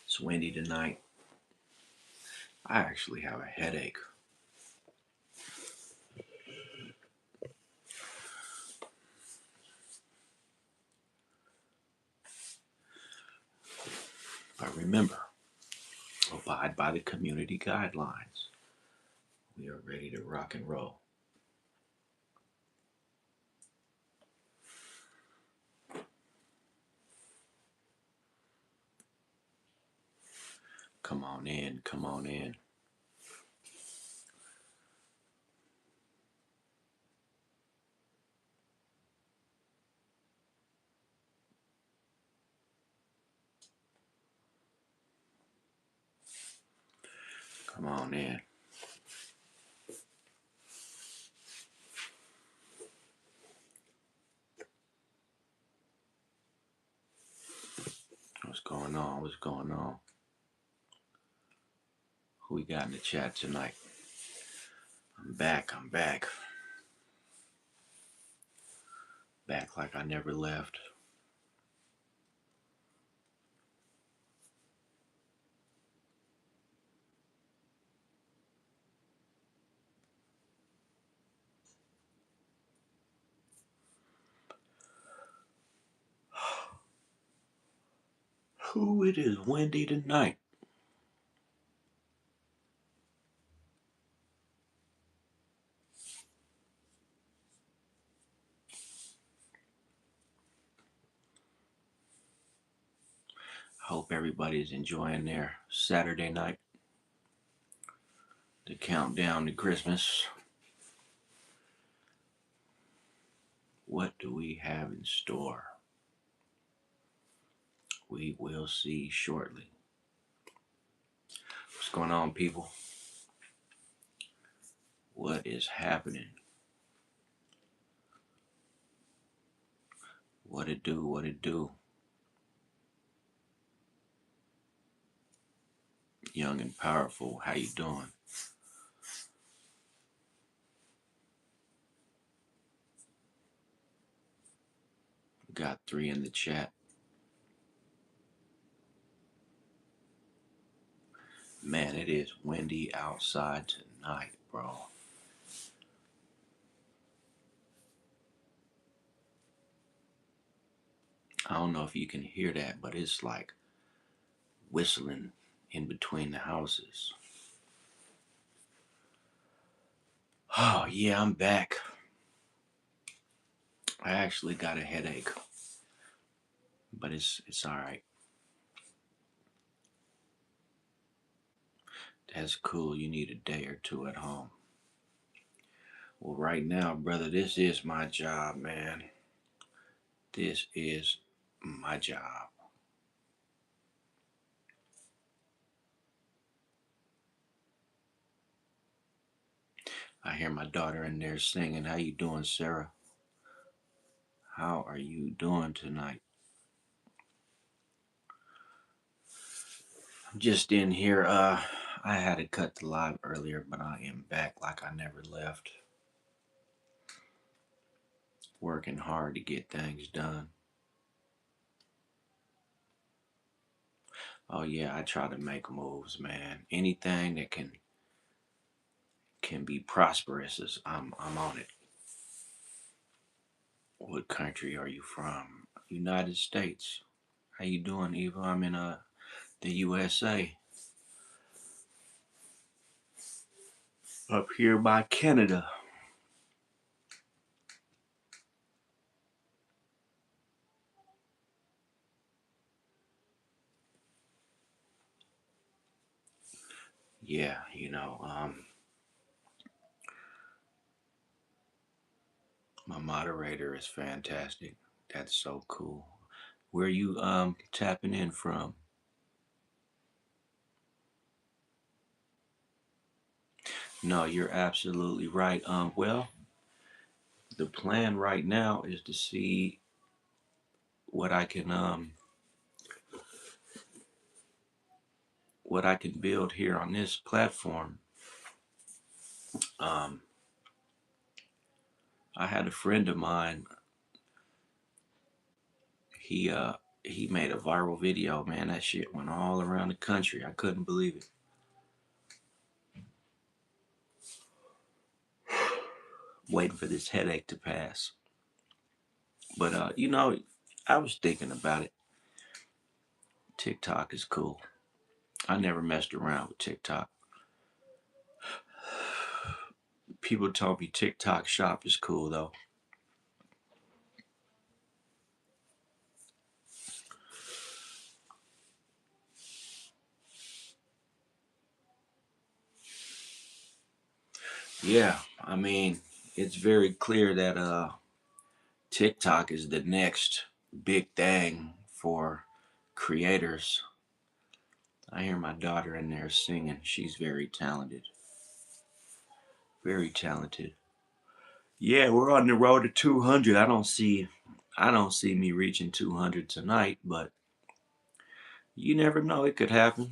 It's windy tonight. I actually have a headache. But remember, abide by the community guidelines. We are ready to rock and roll. Come on in, come on in. Come on in. What's going on? What's going on? Who we got in the chat tonight? I'm back. I'm back. Back like I never left. Who it is windy tonight. I hope everybody's enjoying their Saturday night. The countdown to Christmas. What do we have in store? We will see shortly. What's going on, people? What is happening? What it do? What it do? Young and powerful, how you doing? We got 3 in the chat. Man, it is windy outside tonight, bro. I don't know if you can hear that, but it's like whistling in between the houses. Oh, yeah, I'm back. I actually got a headache, but it's all right. That's cool. You need a day or two at home. Well, right now, brother, this is my job, man. This is my job. I hear my daughter in there singing. How you doing, Sarah? How are you doing tonight? I'm just in here. I had to cut the live earlier, but I am back like I never left. Working hard to get things done. Oh yeah, I try to make moves, man. Anything that can be prosperous is I'm on it. What country are you from? United States. How you doing, Eva? I'm in the USA. Up here by Canada. Yeah, my moderator is fantastic. That's so cool. Where you tapping in from? No, you're absolutely right. Well, the plan right now is to see what I can build here on this platform. Um, I had a friend of mine. He made a viral video, man. That shit went all around the country. I couldn't believe it. Waiting for this headache to pass. But I was thinking about it. TikTok is cool. I never messed around with TikTok. People told me TikTok shop is cool though. Yeah, I mean, it's very clear that TikTok is the next big thing for creators. I hear my daughter in there singing. She's very talented. Very talented. Yeah, we're on the road to 200. I don't see me reaching 200 tonight, but you never know, it could happen.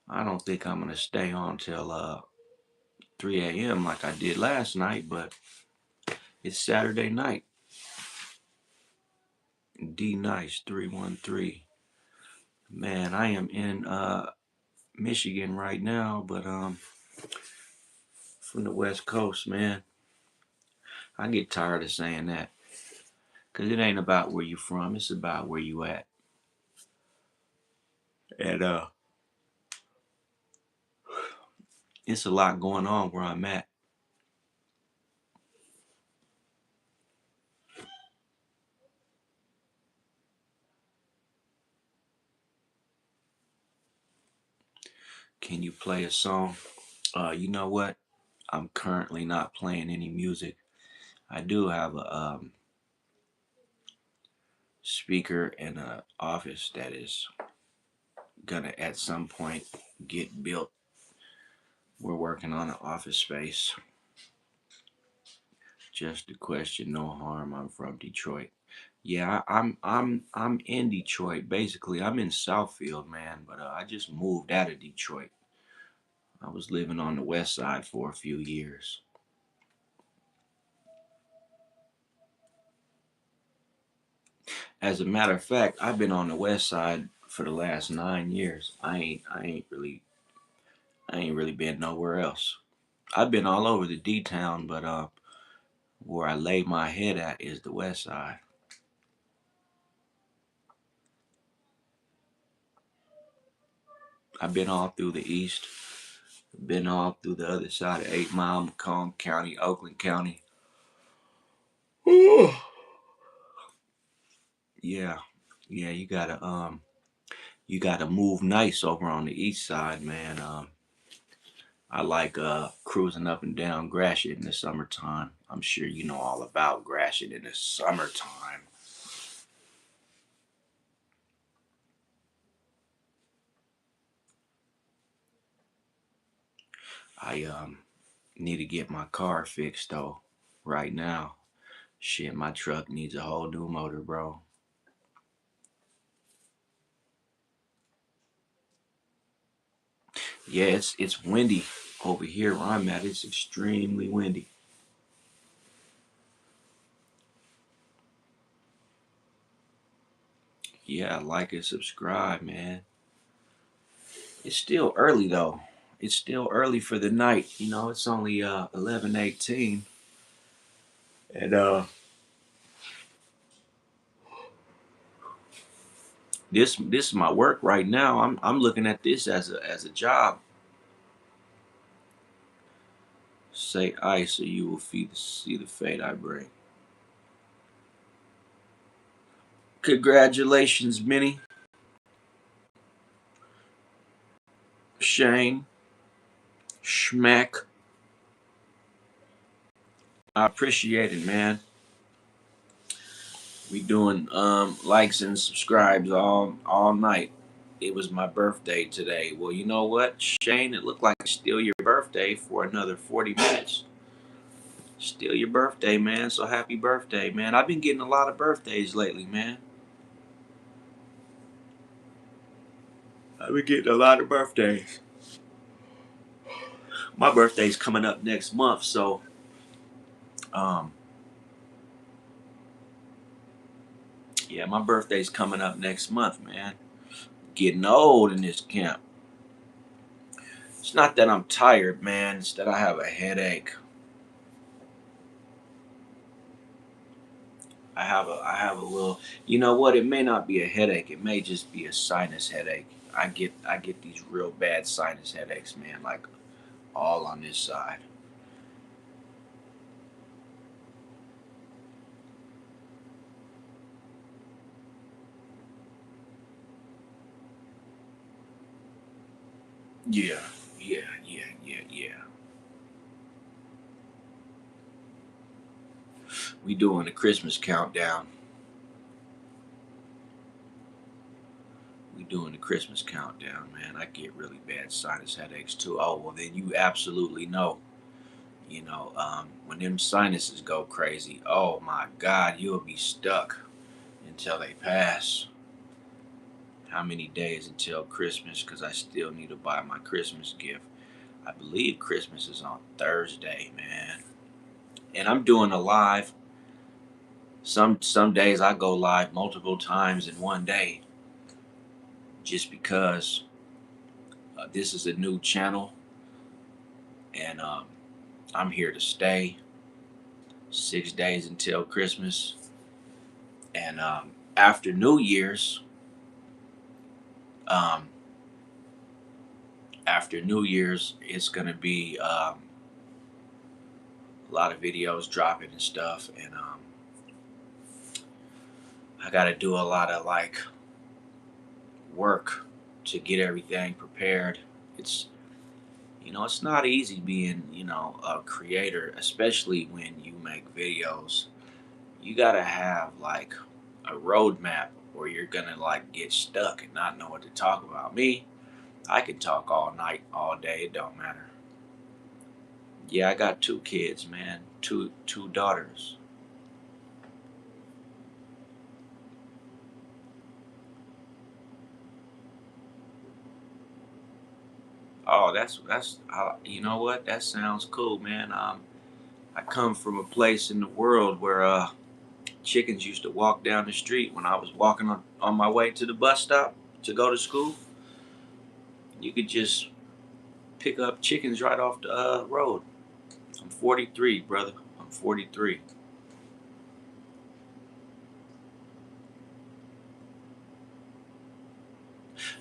I don't think I'm going to stay on till 3 a.m. like I did last night, but it's Saturday night. D Nice 313. Man, I am in Michigan right now, but from the West Coast, man. I get tired of saying that because it ain't about where you from, it's about where you at. And it's a lot going on where I'm at. Can you play a song? You know what? I'm currently not playing any music. I do have a speaker in an office that is gonna at some point get built. We're working on an office space. Just a question, no harm. I'm from Detroit. Yeah, I'm in Detroit. Basically, I'm in Southfield, man. But I just moved out of Detroit. I was living on the west side for a few years. As a matter of fact, I've been on the west side for the last 9 years. I ain't really been nowhere else. I've been all over the D town, but where I lay my head at is the west side. I've been all through the east, been all through the other side of 8 Mile, Macomb County, Oakland County. Yeah, yeah, you gotta move nice over on the east side, man. I like cruising up and down Gratiot in the summertime. I'm sure you know all about Gratiot in the summertime. I need to get my car fixed though. Right now, shit, my truck needs a whole new motor, bro. Yeah, it's windy over here where I'm at. It's extremely windy. Yeah, like and subscribe, man. It's still early though. It's still early for the night. It's only 11:18, and this is my work right now. I'm looking at this as a job. Say I, so you will see the fate I bring. Congratulations, Minnie, Shane, Schmack. I appreciate it, man. We doing likes and subscribes all night. It was my birthday today. Well, you know what, Shane? It looked like it's still your birthday for another 40 minutes. Still your birthday, man. So happy birthday, man. I've been getting a lot of birthdays lately, man. I've been getting a lot of birthdays. My birthday's coming up next month, so um yeah, my birthday's coming up next month, man. Getting old in this camp. It's not that I'm tired, man. It's that I have a headache. I have a little. You know what? It may not be a headache. It may just be a sinus headache. I get these real bad sinus headaches, man. Like all on this side. Yeah, yeah. We doing the Christmas countdown. We doing the Christmas countdown, man. I get really bad sinus headaches too. Oh well, then you absolutely know. When them sinuses go crazy, oh my God, you'll be stuck until they pass. How many days until Christmas? Because I still need to buy my Christmas gift. I believe Christmas is on Thursday, man. And I'm doing a live. Some days I go live multiple times in one day, just because this is a new channel, and I'm here to stay. 6 days until Christmas, and after New Year's, um, it's gonna be a lot of videos dropping and stuff, and I gotta do a lot of like work to get everything prepared. It's it's not easy being a creator, especially when you make videos. You gotta have like a roadmap, or you're gonna like get stuck and not know what to talk about. Me, I can talk all night, all day. It don't matter. Yeah, I got two kids, man. Two daughters. Oh, that's you know what? That sounds cool, man. I come from a place in the world where chickens used to walk down the street when I was walking on my way to the bus stop to go to school. You could just pick up chickens right off the road. I'm 43, brother. I'm 43.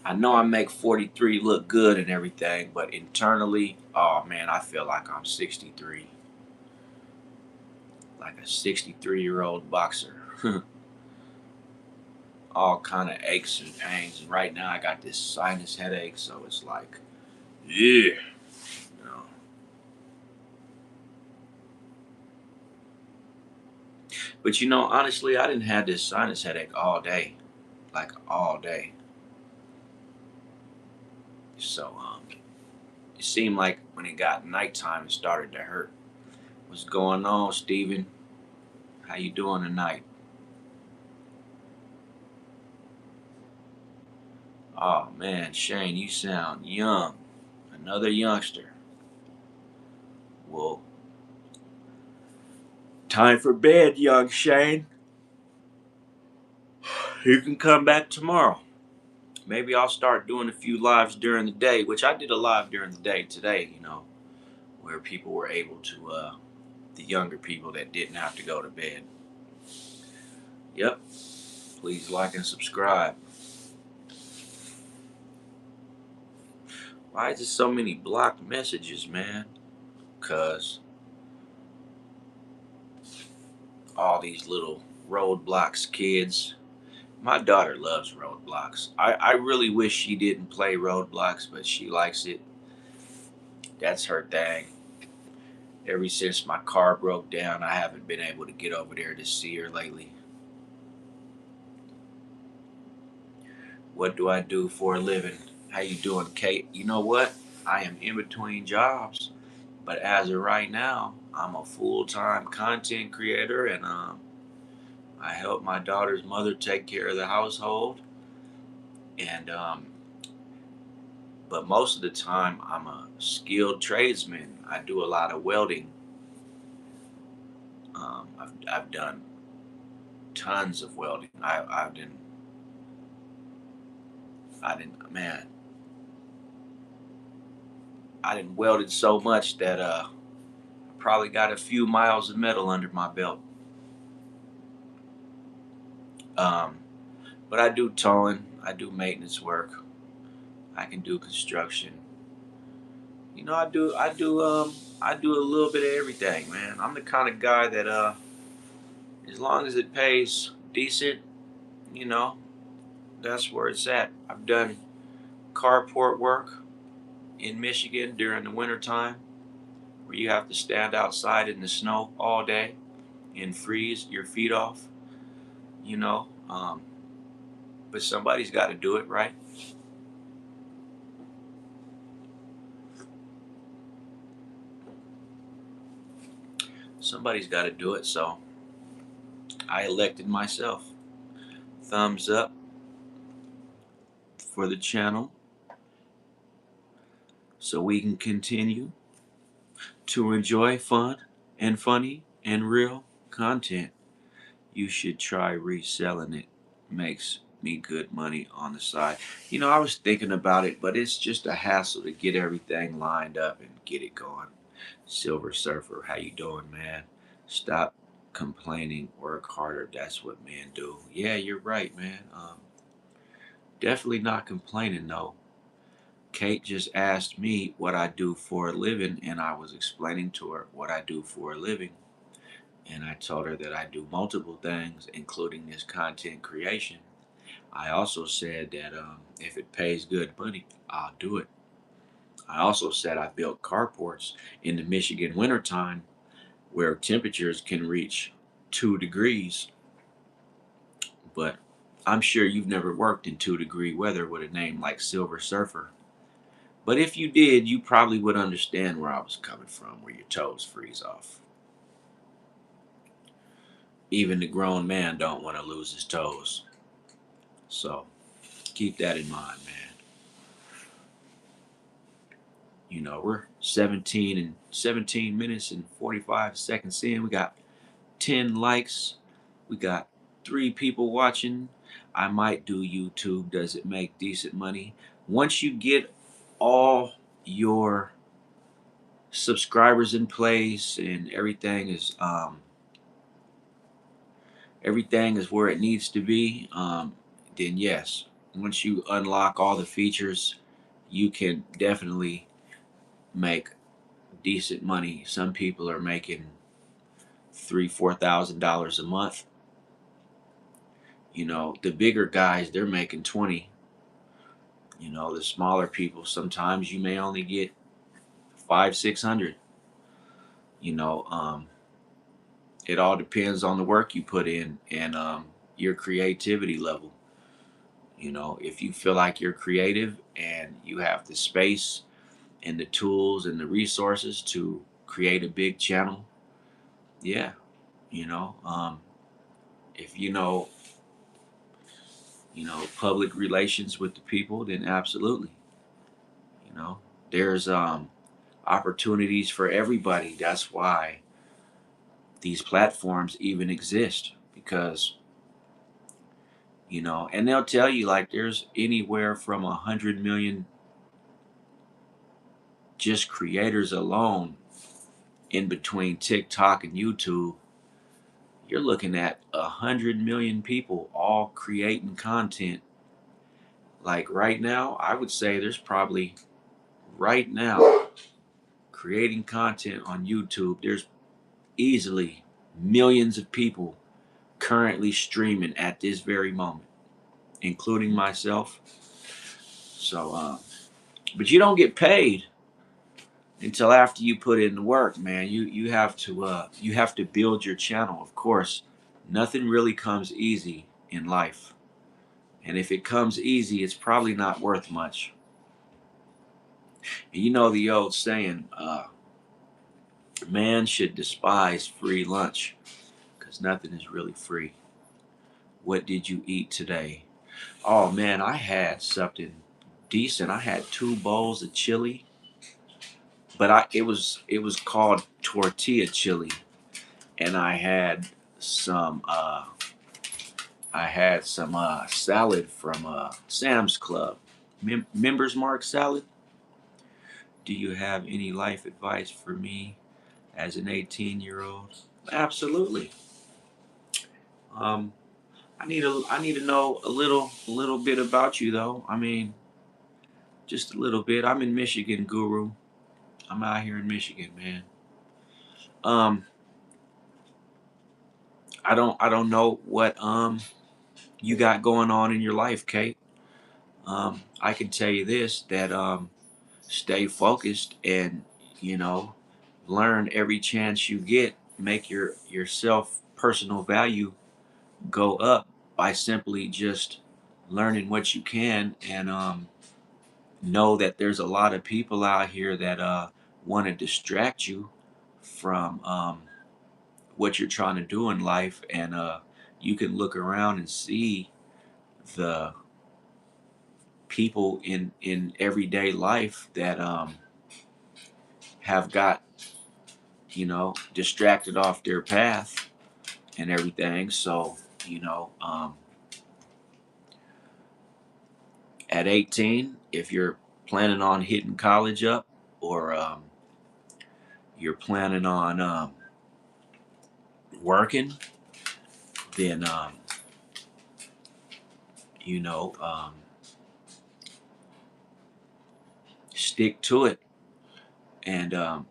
I know I make 43 look good and everything, but internally, oh man, I feel like I'm 63, like a 63-year-old boxer. All kind of aches and pains, and right now I got this sinus headache, so it's like, yeah, know. But honestly, I didn't have this sinus headache all day, like all day. So it seemed like when it got nighttime, it started to hurt. What's going on, Steven? How you doing tonight? Oh man, Shane, you sound young. Another youngster. Well, time for bed, young Shane. You can come back tomorrow. Maybe I'll start doing a few lives during the day, which I did a live during the day today, where people were able to, the younger people that didn't have to go to bed. Yep. Please like and subscribe. Why is there so many blocked messages, man? Because all these little roadblocks kids. My daughter loves roadblocks. I really wish she didn't play roadblocks, but she likes it. That's her thing. Ever since my car broke down, I haven't been able to get over there to see her lately. What do I do for a living? How you doing, Kate? You know what? I am in between jobs, but as of right now, I'm a full-time content creator, and I help my daughter's mother take care of the household. And but most of the time, I'm a skilled tradesman. I do a lot of welding. I've done tons of welding. Man, I didn't welded so much that probably got a few miles of metal under my belt. Um, but I do towing. I do maintenance work. I can do construction. I do a little bit of everything, man. I'm the kind of guy that as long as it pays decent, you know, that's where it's at. I've done carport work in Michigan during the wintertime where you have to stand outside in the snow all day and freeze your feet off, you know. But somebody's got to do it, right? Somebody's got to do it, so I elected myself. Thumbs up for the channel so we can continue to enjoy fun and funny and real content. You should try reselling it. Makes me good money on the side. I was thinking about it, but it's just a hassle to get everything lined up and get it going. Silver Surfer, how you doing, man? Stop complaining, work harder. That's what men do. Yeah, you're right, man. Definitely not complaining though. Kate just asked me what I do for a living, and I was explaining to her what I do for a living. And I told her that I do multiple things, including this content creation. I also said that if it pays good money, I'll do it. I also said I built carports in the Michigan wintertime where temperatures can reach 2 degrees. But I'm sure you've never worked in 2-degree weather with a name like Silver Surfer. But if you did, you probably would understand where I was coming from, where your toes freeze off. Even the grown man don't want to lose his toes. So keep that in mind, man. We're 17 minutes and 45 seconds in. We got 10 likes. We got 3 people watching. I might do YouTube. Does it make decent money? Once you get all your subscribers in place and everything is where it needs to be, then yes, once you unlock all the features, you can definitely make decent money. Some people are making $3,000-4,000 a month. The bigger guys, they're making 20. The smaller people, sometimes you may only get 500-600. you know it all depends on the work you put in and your creativity level. If you feel like you're creative and you have the space and the tools and the resources to create a big channel, yeah. If public relations with the people, then absolutely. you know there's opportunities for everybody. That's why these platforms even exist, because and they'll tell you like there's anywhere from 100 million just creators alone in between TikTok and YouTube. You're looking at 100 million people all creating content. Like right now, I would say there's probably right now creating content on YouTube. There's easily millions of people currently streaming at this very moment, including myself. So, but you don't get paid until after you put in the work, man. You have to build your channel. Of course, nothing really comes easy in life, and if it comes easy, it's probably not worth much. And the old saying, Man should despise free lunch because nothing is really free. What did you eat today? Oh man, I had something decent. I had 2 bowls of chili, but it was called tortilla chili, and I had some salad from Sam's Club, Members Mark salad. Do you have any life advice for me as an 18-year-old? Absolutely. Um, I need to know a little bit about you though. I mean, just a little bit. I'm in Michigan, Guru. I'm out here in Michigan, man. Um, I don't know what you got going on in your life, Kate. I can tell you this that stay focused and you know learn every chance you get. Make your self personal value go up by simply just learning what you can and know that there's a lot of people out here that want to distract you from what you're trying to do in life, and you can look around and see the people in everyday life that have got distracted off their path and everything. So at 18, if you're planning on hitting college up, or you're planning on working, then you know um, stick to it. And a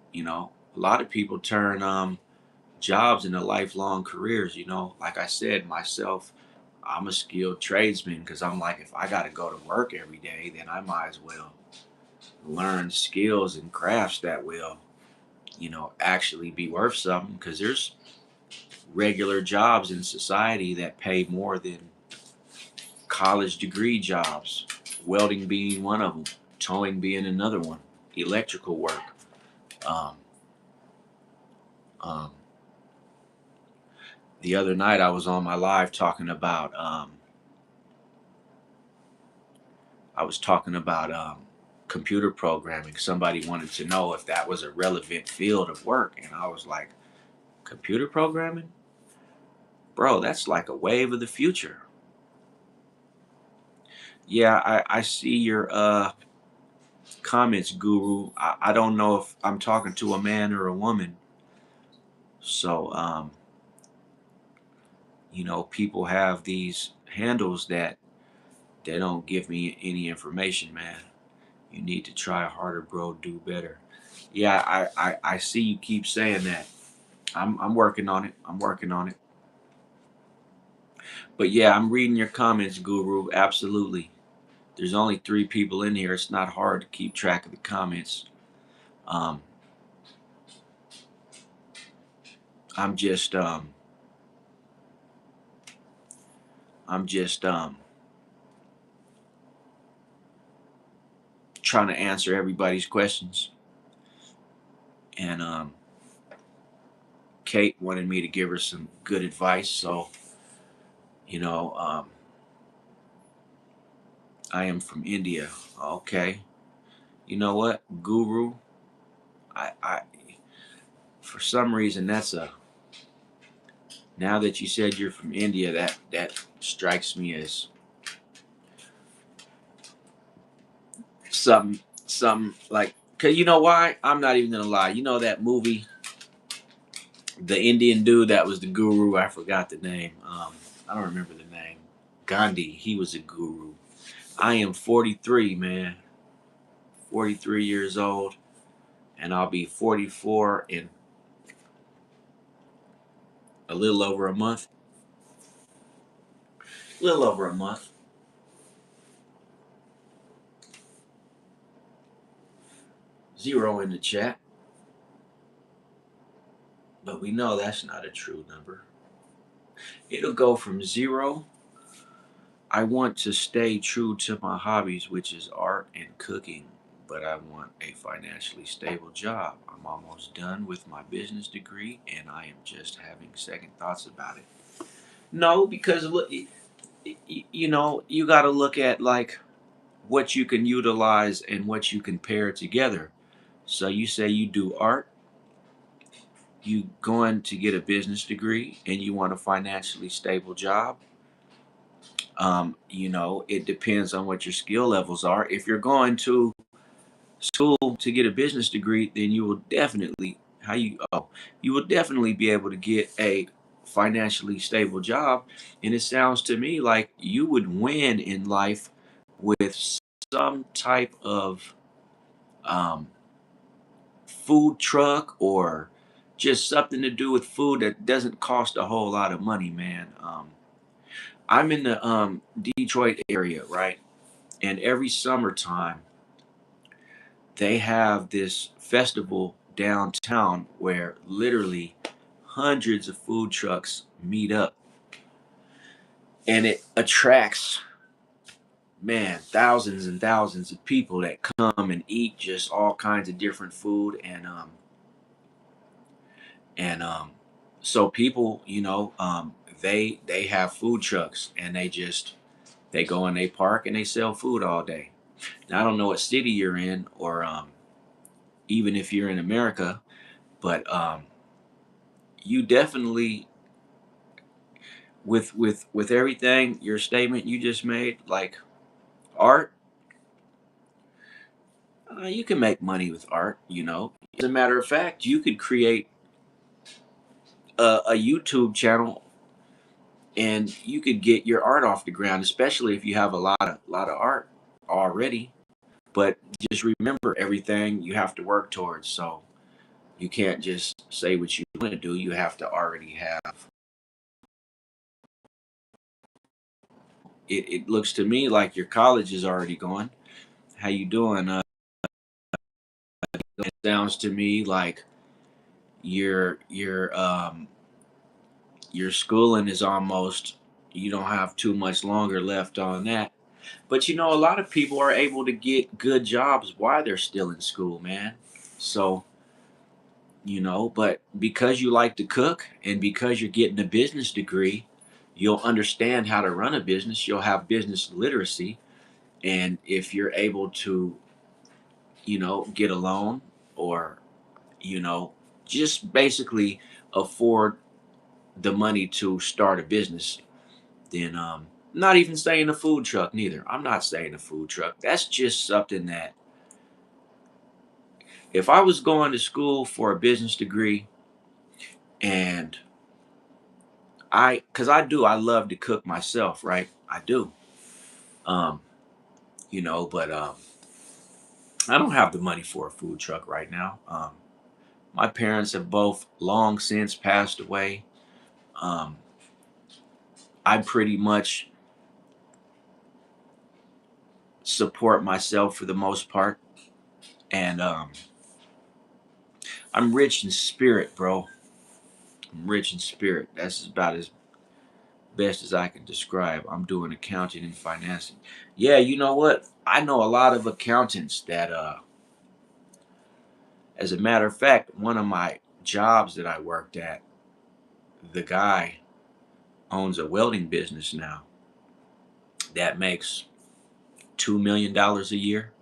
lot of people turn jobs into lifelong careers. Like I said, myself, I'm a skilled tradesman because I'm like, if I got to go to work every day, then I might as well learn skills and crafts that will, actually be worth something. Because there's regular jobs in society that pay more than college degree jobs. Welding being one of them, towing being another one, electrical work. Um, um, the other night I was on my live talking about computer programming. Somebody wanted to know if that was a relevant field of work, and I was like, computer programming, bro, that's like a wave of the future. Yeah, I see your comments, Guru. I don't know if I'm talking to a man or a woman. So people have these handles that they don't give me any information, man. You need to try harder, bro. Do better. Yeah, I see you keep saying that. I'm working on it. I'm working on it. But yeah, I'm reading your comments, Guru. Absolutely. There's only 3 people in here. It's not hard to keep track of the comments. Um, I'm just I'm just trying to answer everybody's questions. And Kate wanted me to give her some good advice. So you know, I am from India. Okay. You know what, Guru? I for some reason that's a now that you said you're from India, that strikes me as some like. Cause you know why? I'm not even gonna lie. You know that movie, the Indian dude that was the guru. I forgot the name. I don't remember the name. Gandhi. He was a guru. I am 43, man. 43 years old, and I'll be 44 in a little over a month. A little over a month. Zero in the chat, but we know that's not a true number. It'll go from zero. I want to stay true to my hobbies, which is art and cooking. but I want a financially stable job. I'm almost done with my business degree and I am just having second thoughts about it. No, because look, you know, you got to look at like what you can utilize and what you can pair together. So you say you do art, you going to get a business degree, and you want a financially stable job. You know, it depends on what your skill levels are. If you're going to school to get a business degree, then you will definitely you will definitely be able to get a financially stable job. And it sounds to me like you would win in life with some type of um, food truck or just something to do with food that doesn't cost a whole lot of money, man. I'm in the Detroit area, right? And every summertime, they have this festival downtown where literally hundreds of food trucks meet up, and it attracts, man, thousands and thousands of people that come and eat just all kinds of different food. And so people, you know, they have food trucks, and they go and they park and they sell food all day. Now I don't know what city you're in, or even if you're in America, but you definitely, with everything, your statement you just made, like art, you can make money with art. You know, as a matter of fact, you could create a YouTube channel and you could get your art off the ground, especially if you have a lot of art already. But just remember, everything you have to work towards. So you can't just say what you want to do. You have to already have it. It looks to me like your college is already going. How you doing? It sounds to me like your schooling is almost, you don't have too much longer left on that. But you know, a lot of people are able to get good jobs while they're still in school, man. So, you know, but because you like to cook and because you're getting a business degree, you'll understand how to run a business. You'll have business literacy. And if you're able to, you know, get a loan, or, you know, just basically afford the money to start a business, then not even saying a food truck neither. I'm not saying a food truck. That's just something that, if I was going to school for a business degree, and cuz I love to cook myself, right? I do. Um you know, but I don't have the money for a food truck right now. My parents have both long since passed away. Um I pretty much support myself for the most part, and I'm rich in spirit, bro. I'm rich in spirit. That's about as best as I can describe. I'm doing accounting and financing. Yeah, you know what? I know a lot of accountants that as a matter of fact, one of my jobs that I worked at, the guy owns a welding business now that makes $2 million a year,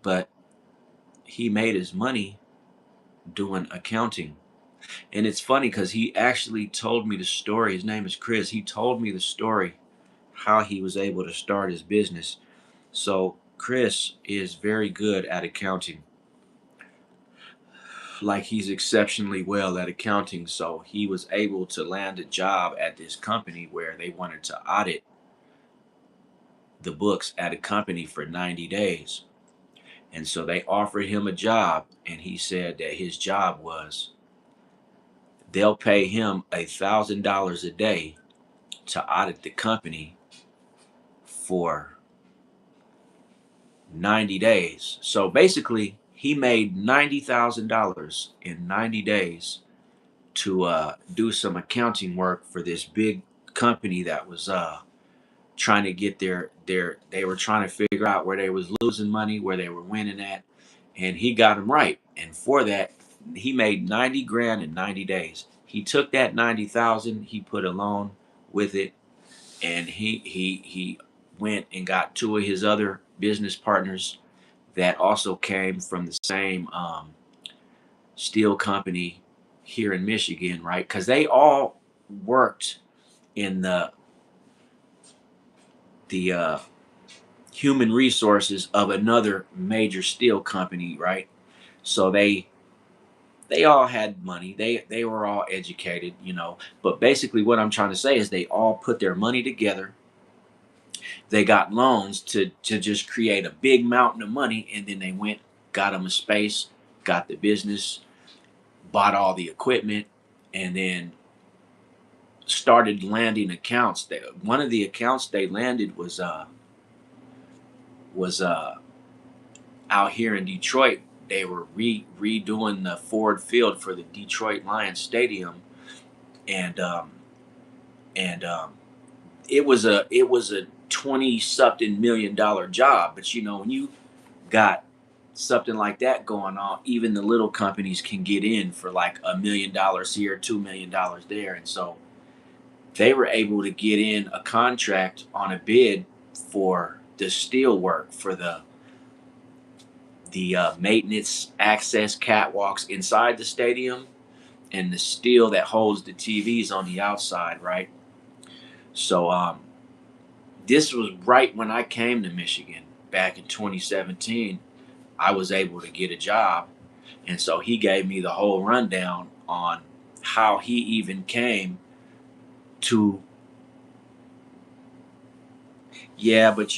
but he made his money doing accounting. And it's funny because he actually told me the story. His name is Chris. He told me the story how he was able to start his business. So Chris is very good at accounting. Like, he's exceptionally well at accounting. So he was able to land a job at this company where they wanted to audit the books at a company for 90 days. And so they offered him a job, and he said that his job was, they'll pay him $1,000 a day to audit the company for 90 days. So basically, he made $90,000 in 90 days to do some accounting work for this big company that was trying to get they were trying to figure out where they was losing money, where they were winning at, and he got them right. And for that, he made 90 grand in 90 days. He took that 90,000, he put a loan with it, and he went and got two of his other business partners that also came from the same steel company here in Michigan, right? Because they all worked in the human resources of another major steel company, right? So they all had money. They were all educated, you know. But basically, what I'm trying to say is they all put their money together. They got loans to just create a big mountain of money, and then they went, got them a space, got the business, bought all the equipment, and then started landing accounts. One of the accounts they landed was out here in Detroit. They were redoing the Ford Field for the Detroit Lions Stadium, and it was a 20 something million-dollar job. But you know, when you got something like that going on, even the little companies can get in for like $1 million here, $2 million there, and so they were able to get in a contract on a bid for the steel work for the maintenance access catwalks inside the stadium and the steel that holds the TVs on the outside, right? So this was right when I came to Michigan back in 2017. I was able to get a job, and so he gave me the whole rundown on how he even came to. Yeah, but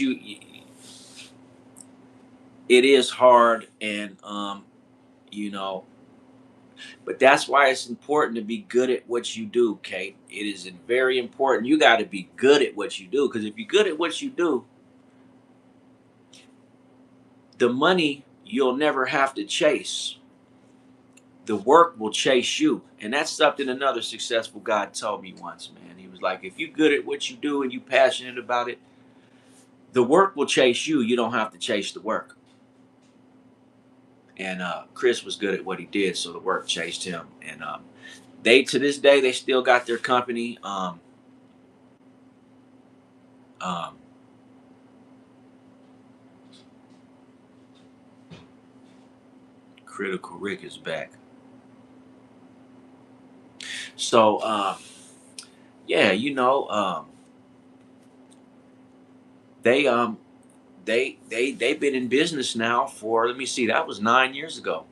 it is hard, and you know, but that's why it's important to be good at what you do, Kate. It is very important. You got to be good at what you do, because if you're good at what you do, the money you'll never have to chase. The work will chase you. And that's something another successful guy told me once, man. He was like, if you're good at what you do and you passionate about it, the work will chase you. You don't have to chase the work. And Chris was good at what he did, so the work chased him. And they, to this day, they still got their company. Um, Critical Rick is back. So yeah, you know, they they've been in business now for, let me see, that was 9 years ago.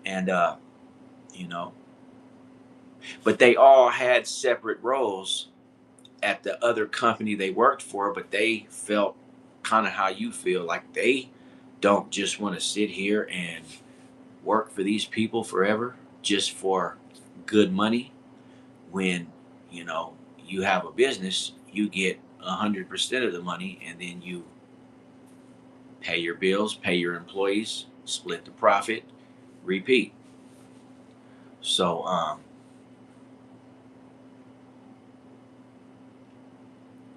And you know, but they all had separate roles at the other company they worked for, but they felt kind of how you feel, like they don't just want to sit here and work for these people forever just for good money. When you know you have a business, you get 100% of the money, and then you pay your bills, pay your employees, split the profit, repeat. So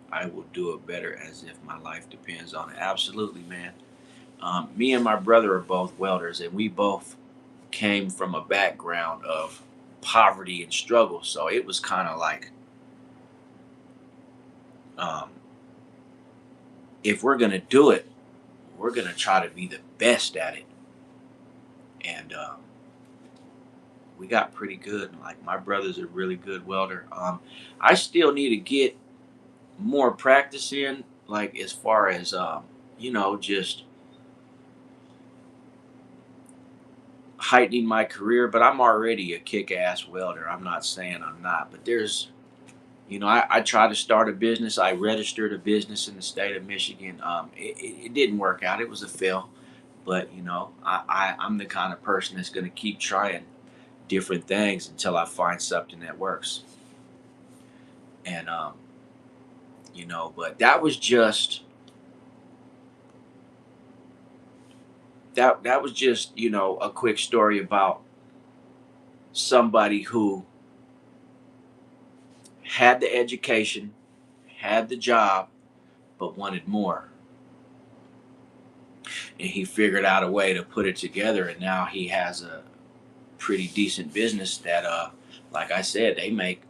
I will do it better as if my life depends on it. Absolutely, man. Me and my brother are both welders, and we both came from a background of poverty and struggle. So it was kind of like, um, if we're gonna do it, we're gonna try to be the best at it. And we got pretty good. Like, my brother's a really good welder. I still need to get more practice in, like as far as just heightening my career. But I'm already a kick-ass welder. I'm not saying I'm not, but there's, I tried to start a business. I registered a business in the state of Michigan. It didn't work out. It was a fail. But I'm the kind of person that's going to keep trying different things until I find something that works. And but that was just a quick story about somebody who had the education, had the job, but wanted more. And he figured out a way to put it together, and now he has a pretty decent business that, like I said, they make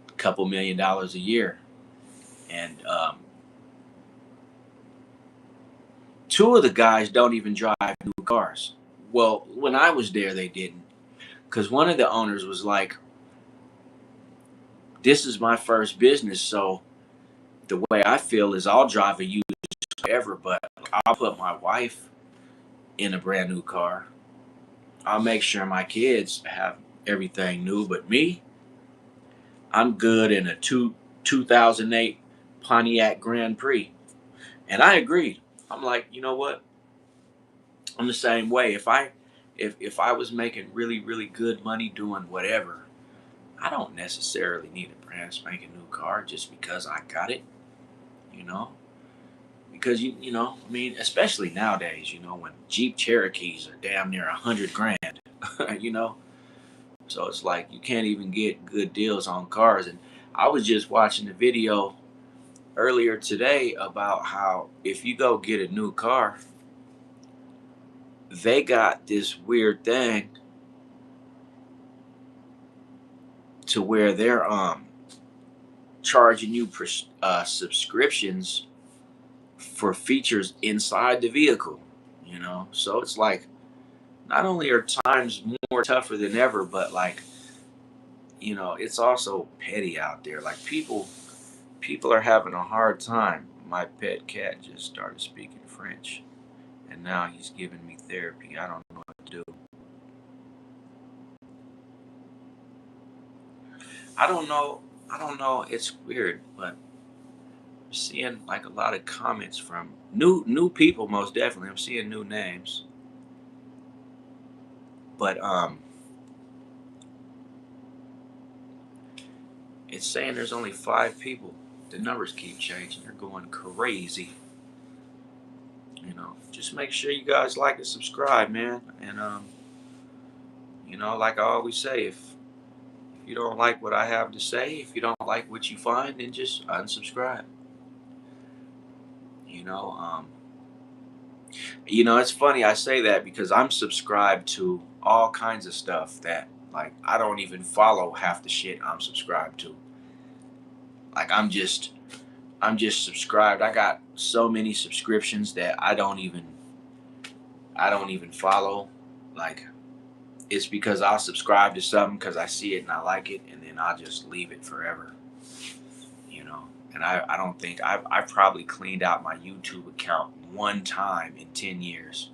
a couple $1 million a year. And two of the guys don't even drive new cars. Well, when I was there, they didn't. Because one of the owners was like, this is my first business, so the way I feel is I'll drive a used forever, but I'll put my wife in a brand new car. I'll make sure my kids have everything new, but me, I'm good in a 2008 Pontiac Grand Prix. And I agreed. I'm like, you know what? I'm the same way. If I was making really, really good money doing whatever, I don't necessarily need a brand spanking new car just because I got it, you know? Because I mean, especially nowadays, when Jeep Cherokees are damn near 100 grand, you know. So it's like you can't even get good deals on cars. And I was just watching the video earlier today about how if you go get a new car, they got this weird thing to where they're charging you subscriptions for features inside the vehicle. So it's like not only are times more tougher than ever, but like it's also petty out there. Like people are having a hard time. My pet cat just started speaking French, and now he's giving me therapy. I don't know what to do. I don't know. I don't know. It's weird, but I'm seeing like a lot of comments from new people. Most definitely, I'm seeing new names, but it's saying there's only 5 people. The numbers keep changing. They're going crazy. Just make sure you guys like and subscribe, man. And like I always say, if you don't like what I have to say, if you don't like what you find, then just unsubscribe. You know, um, it's funny I say that because I'm subscribed to all kinds of stuff that like I don't even follow half the shit I'm subscribed to. Like I'm just subscribed. I got so many subscriptions that I don't even follow. Like it's because I'll subscribe to something because I see it and I like it, and then I'll just leave it forever. You know, and I don't think I've probably cleaned out my YouTube account one time in 10 years.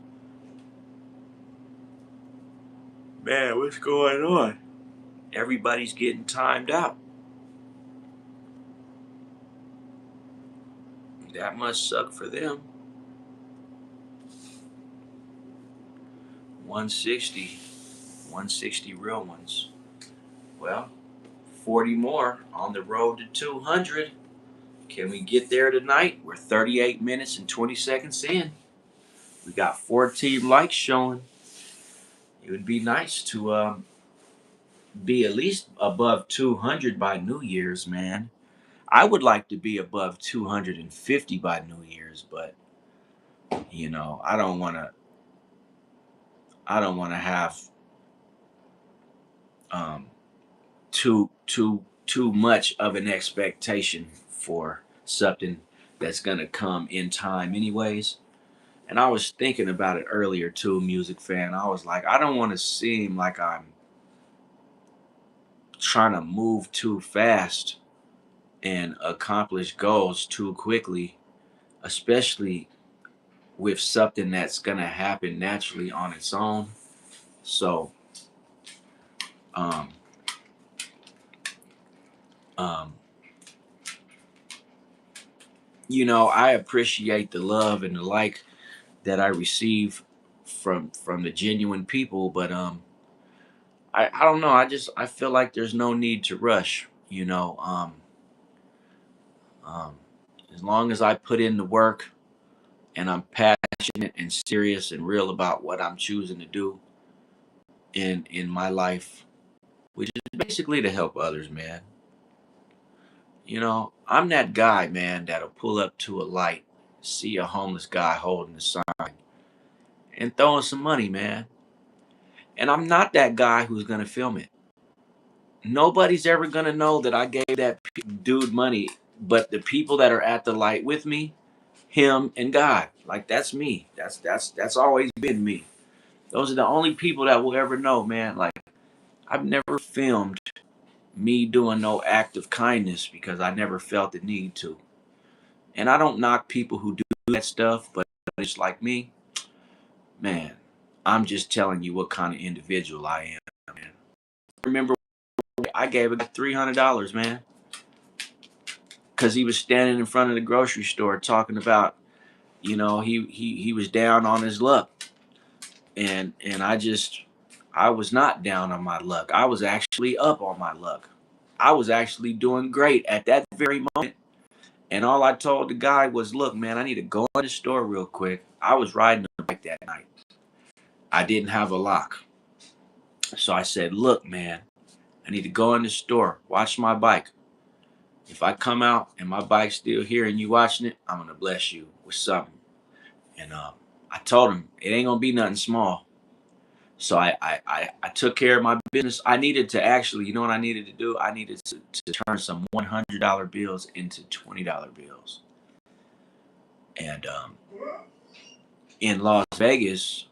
Man, what's going on? Everybody's getting timed out. That must suck for them. 160, 160 real ones. Well, 40 more on the road to 200. Can we get there tonight? We're 38 minutes and 20 seconds in. We got 14 likes showing. It would be nice to be at least above 200 by New Year's, man. I would like to be above 250 by New Year's, but I don't want to. I don't want to have um, too much of an expectation for something that's gonna come in time, anyways. And I was thinking about it earlier too, music fan. I was like, I don't want to seem like I'm trying to move too fast and accomplish goals too quickly, especially with something that's gonna happen naturally on its own. So, um, um, I appreciate the love and the like that I receive from the genuine people, but I don't know. I feel like there's no need to rush. Um, as long as I put in the work and I'm passionate and serious and real about what I'm choosing to do in my life, which is basically to help others, man. You know, I'm that guy, man, that'll pull up to a light, see a homeless guy holding a sign, and throwing some money, man. And I'm not that guy who's gonna film it. Nobody's ever gonna know that I gave that dude money, but the people that are at the light with me, him and God. Like that's me. That's always been me. Those are the only people that will ever know, man. Like I've never filmed me doing no act of kindness because I never felt the need to. And I don't knock people who do that stuff, but it's like me, man. I'm just telling you what kind of individual I am, man. Remember, I gave a guy $300, man, because he was standing in front of the grocery store talking about, he was down on his luck, and I was not down on my luck. I was actually up on my luck. I was actually doing great at that very moment. And all I told the guy was, look, man, I need to go in the store real quick. I was riding a bike that night. I didn't have a lock. So I said, look, man, I need to go in the store, watch my bike. If I come out and my bike's still here and you watching it, I'm going to bless you with something. And I told him, it ain't going to be nothing small. So I took care of my business. I needed to actually, you know what I needed to do? I needed to turn some $100 bills into $20 bills. And in Las Vegas,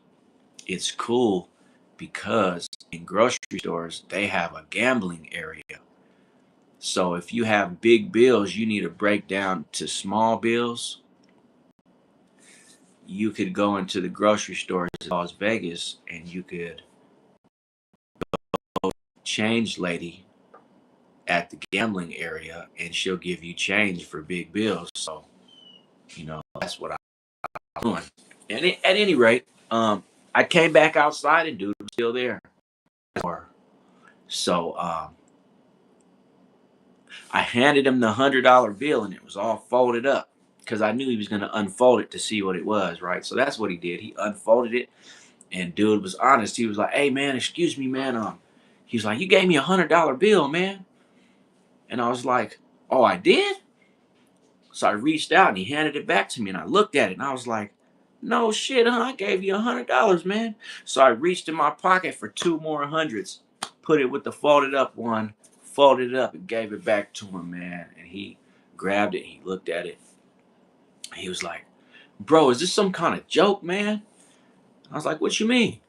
it's cool because in grocery stores, they have a gambling area. So if you have big bills you need to break down to small bills, you could go into the grocery stores in Las Vegas and you could change lady at the gambling area and she'll give you change for big bills. So, that's what I'm doing. And at any rate, I came back outside and dude was still there. So I handed him the $100 bill and it was all folded up because I knew he was going to unfold it to see what it was, right? So that's what he did. He unfolded it, and dude was honest. He was like, "Hey man, excuse me, man. He's like, you gave me $100 bill, man." And I was like, "Oh, I did?" So I reached out and he handed it back to me, and I looked at it and I was like, "No shit, huh? I gave you $100, man." So I reached in my pocket for two more hundreds, put it with the folded up one, folded it up, and gave it back to him, man. And he grabbed it, he looked at it, he was like, "Bro, is this some kind of joke, man?" I was like, "What you mean?"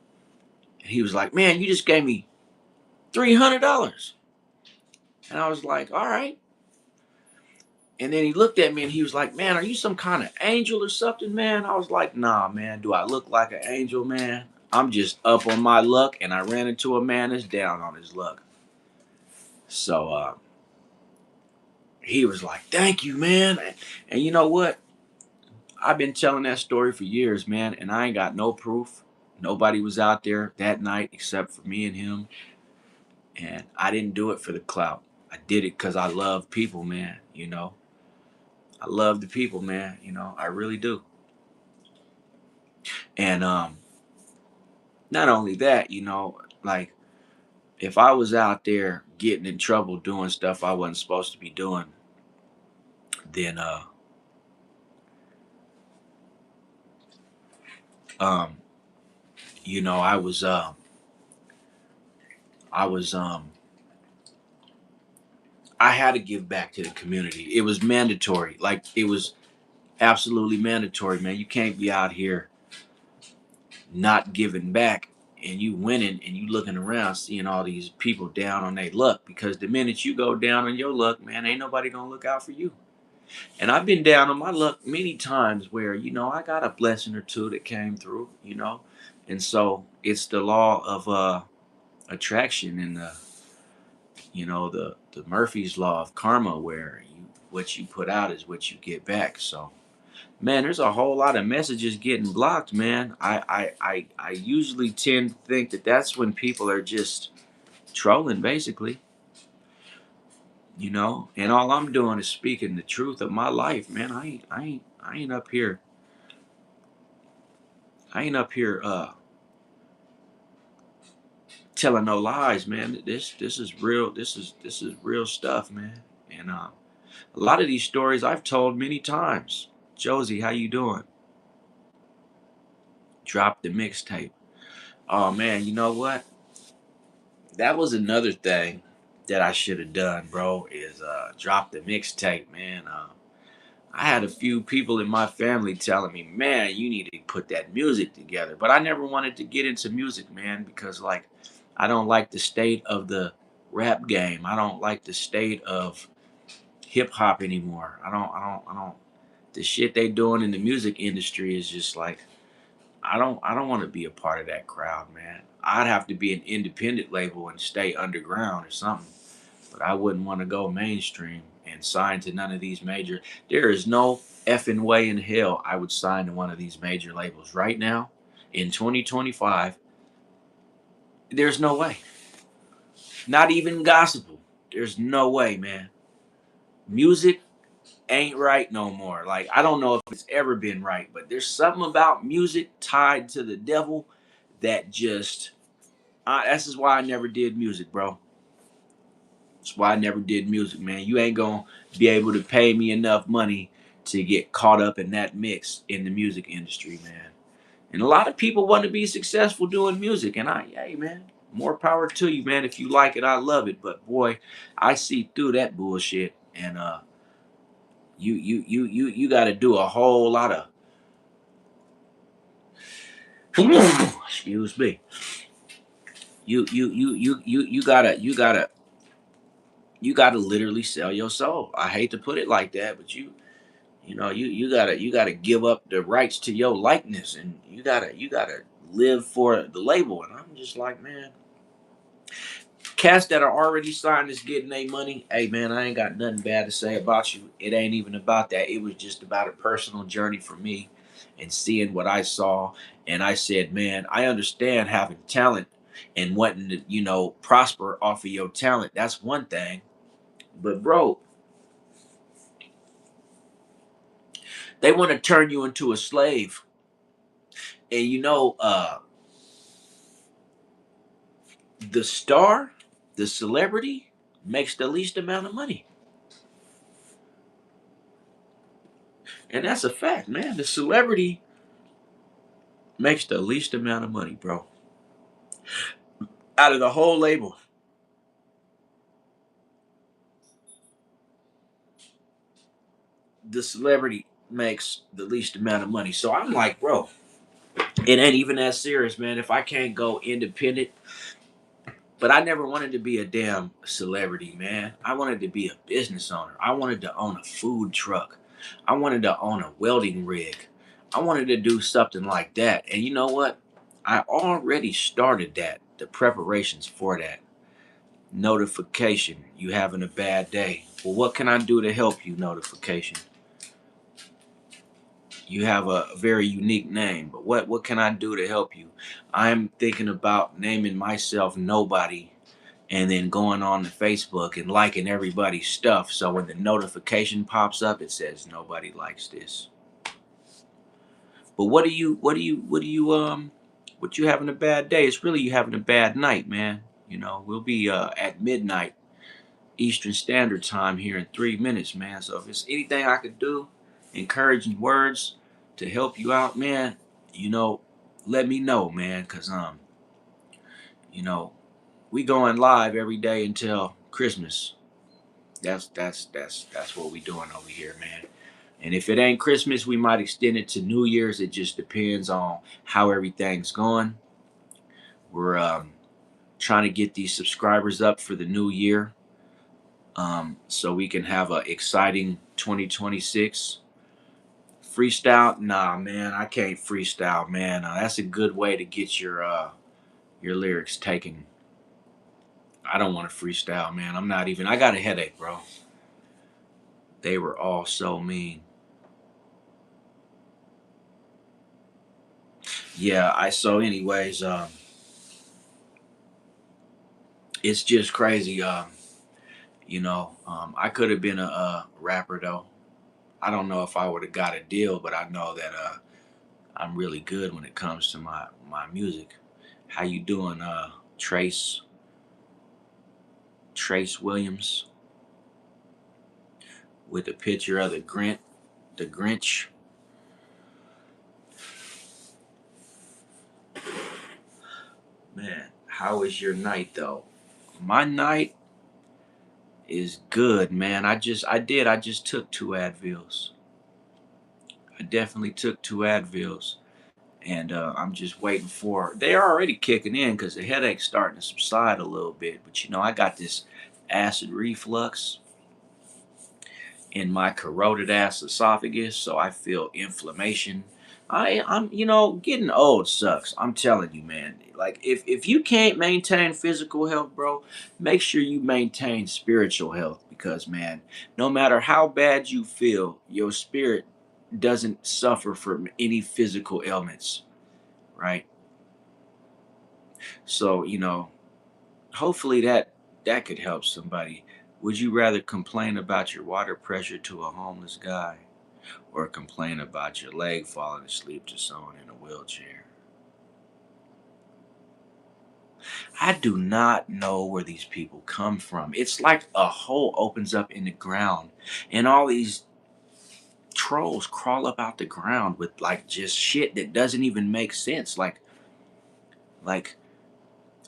And he was like, "Man, you just gave me $300." And I was like, "All right." And then he looked at me and he was like, "Man, are you some kind of angel or something, man?" I was like, "Nah, man. Do I look like an angel, man? I'm just up on my luck, and I ran into a man that's down on his luck." So he was like, "Thank you, man." And you know what? I've been telling that story for years, man, and I ain't got no proof. Nobody was out there that night except for me and him. And I didn't do it for the clout. I did it because I love people, man. I love the people, man. I really do. And not only that, like if I was out there getting in trouble doing stuff I wasn't supposed to be doing, then um I was I was I had to give back to the community. It was mandatory. Like it was absolutely mandatory, man. You can't be out here not giving back and you winning and you looking around seeing all these people down on their luck, because the minute you go down on your luck, man, ain't nobody gonna look out for you. And I've been down on my luck many times where I got a blessing or two that came through, and so it's the law of attraction and the Murphy's law of karma, where what you put out is what you get back. So man, there's a whole lot of messages getting blocked, man. I usually tend to think that that's when people are just trolling, basically, And all I'm doing is speaking the truth of my life, man. I ain't up here. I ain't up here telling no lies, man. This is real. This is real stuff, man. And A lot of these stories I've told many times. Josie, how you doing? Drop the mixtape. Oh man, you know what? That was another thing that I should have done, bro, is drop the mixtape, man. I had a few people in my family telling me, man, you need to put that music together. But I never wanted to get into music, man, because like I don't like the state of the rap game. I don't like the state of hip hop anymore. I don't the shit they doing in the music industry is just like I don't want to be a part of that crowd, man. I'd have to be an independent label and stay underground or something. But I wouldn't want to go mainstream and sign to none of these major. There is no effing way in hell I would sign to one of these major labels right now in 2025. There's no way. Not even gospel. There's no way, man. Music ain't right no more. Like I don't know if it's ever been right, but there's something about music tied to the devil that just this is why I never did music, bro. That's why I never did music, man. You ain't gonna be able to pay me enough money to get caught up in that mix in the music industry, man. And a lot of people want to be successful doing music, and hey, man, more power to you, man. If you like it, I love it. But boy, I see through that bullshit, and you got to do a whole lot of excuse me. You gotta literally sell your soul. I hate to put it like that, but you gotta give up the rights to your likeness, and you gotta live for the label. And I'm just like, man, cats that are already signed is getting their money. Hey man, I ain't got nothing bad to say about you. It ain't even about that. It was just about a personal journey for me and seeing what I saw. And I said, man, I understand having talent and wanting to, prosper off of your talent. That's one thing. But bro, they want to turn you into a slave. And the star, the celebrity, makes the least amount of money. And that's a fact, man. The celebrity makes the least amount of money, bro. Out of the whole label, the celebrity makes the least amount of money. So I'm like, bro, it ain't even that serious, man. If I can't go independent, but I never wanted to be a damn celebrity, man. I wanted to be a business owner. I wanted to own a food truck. I wanted to own a welding rig. I wanted to do something like that. And you know what? I already started that, the preparations for that. Notification, you having a bad day. Well, what can I do to help you, notification? You have a very unique name, but what can I do to help you? I'm thinking about naming myself Nobody and then going on to Facebook and liking everybody's stuff. So when the notification pops up, it says nobody likes this. But what you having a bad day? It's really you having a bad night, man. We'll be at midnight Eastern Standard Time here in 3 minutes, man. So if it's anything I could do, encouraging words to help you out, man, you know, let me know, man, cause you know, we going live every day until Christmas. That's what we doing over here, man. And if it ain't Christmas, we might extend it to New Year's. It just depends on how everything's going. We're trying to get these subscribers up for the new year, so we can have a exciting 2026. Freestyle? Nah, man, I can't freestyle, man. That's a good way to get your lyrics taken. I don't want to freestyle, man. I'm not even. I got a headache, bro. They were all so mean. Yeah, I so anyways, it's just crazy. I could have been a rapper though. I don't know if I would have got a deal, but I know that I'm really good when it comes to my music. How you doing, Trace Williams? with a picture of the Grinch. Man, how was your night though? My night is good, man. I just took 2 Advils. I definitely took 2 Advils. And I'm just waiting for. They're already kicking in because the headache's starting to subside a little bit. But I got this acid reflux in my corroded ass esophagus, so I feel inflammation. I'm getting old sucks. I'm telling you, man. Like if you can't maintain physical health, bro, make sure you maintain spiritual health because man, no matter how bad you feel, your spirit doesn't suffer from any physical ailments, right? So, hopefully that could help somebody. Would you rather complain about your water pressure to a homeless guy or complain about your leg falling asleep to someone in a wheelchair? I do not know where these people come from. It's like a hole opens up in the ground and all these trolls crawl up out the ground with like just shit that doesn't even make sense. Like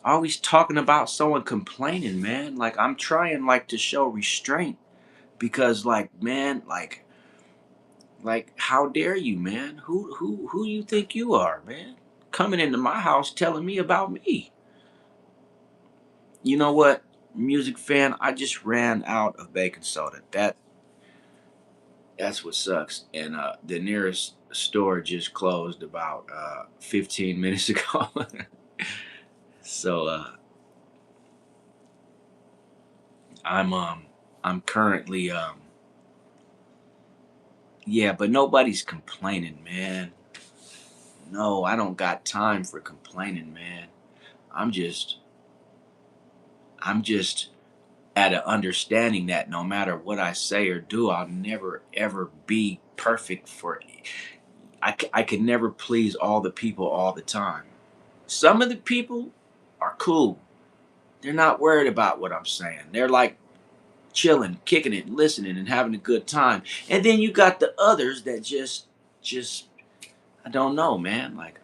always talking about someone complaining, man. Like I'm trying like to show restraint because like man, like how dare you, man? Who you think you are, man? Coming into my house telling me about me. You know what? Music fan, I just ran out of baking soda. That's what sucks. And the nearest store just closed about 15 minutes ago. So I'm I'm currently yeah, but nobody's complaining, man. No, I don't got time for complaining, man. I'm just I'm just at an understanding that no matter what I say or do, I'll never ever be perfect for I can never please all the people all the time. Some of the people are cool. They're not worried about what I'm saying. They're like chilling, kicking it, listening and having a good time. And then you got the others that just I don't know, man. Like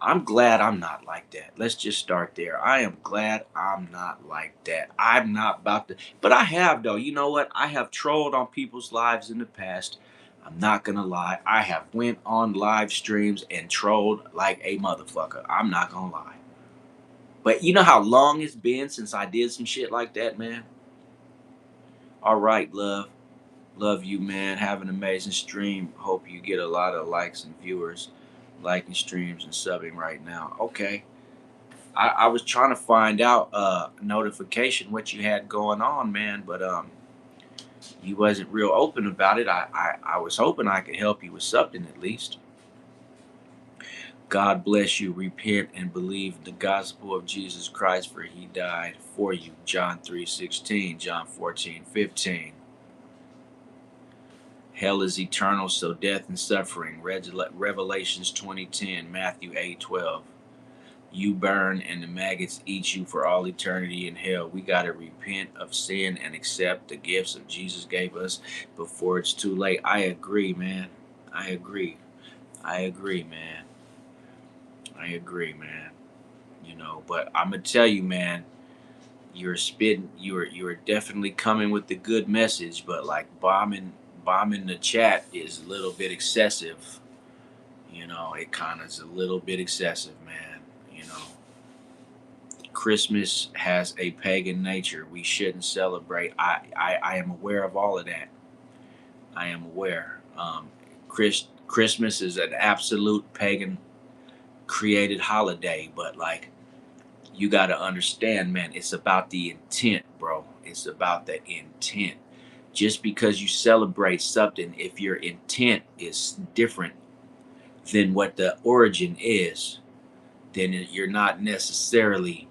I'm glad I'm not like that. Let's just start there. I am glad I'm not like that. I'm not about to, but I have though. You know what? I have trolled on people's lives in the past. I'm not gonna lie. I have went on live streams and trolled like a motherfucker. I'm not gonna lie. But you know how long it's been since I did some shit like that, man? All right, love. Love you, man. Have an amazing stream. Hope you get a lot of likes and viewers liking streams and subbing right now. Okay. I was trying to find out notification what you had going on, man, but you wasn't real open about it. I was hoping I could help you with something at least. God bless you. Repent and believe the gospel of Jesus Christ, for he died for you. John 3:16, John 14:15. Hell is eternal, so death and suffering. Revelations 20:10, Matthew 8:12. You burn and the maggots eat you for all eternity in hell. We got to repent of sin and accept the gifts of Jesus gave us before it's too late. I agree, man. I agree. I agree, man. I agree, man. But I'm gonna tell you, man, you're spitting you're definitely coming with the good message, but like bombing the chat is a little bit excessive. It kind of is a little bit excessive, man. You know, Christmas has a pagan nature. We shouldn't celebrate. I am aware of all of that. I am aware. Christmas is an absolute pagan created holiday, but like you got to understand, man, it's about the intent, bro. It's about the intent. Just because you celebrate something, if your intent is different than what the origin is, then you're not necessarily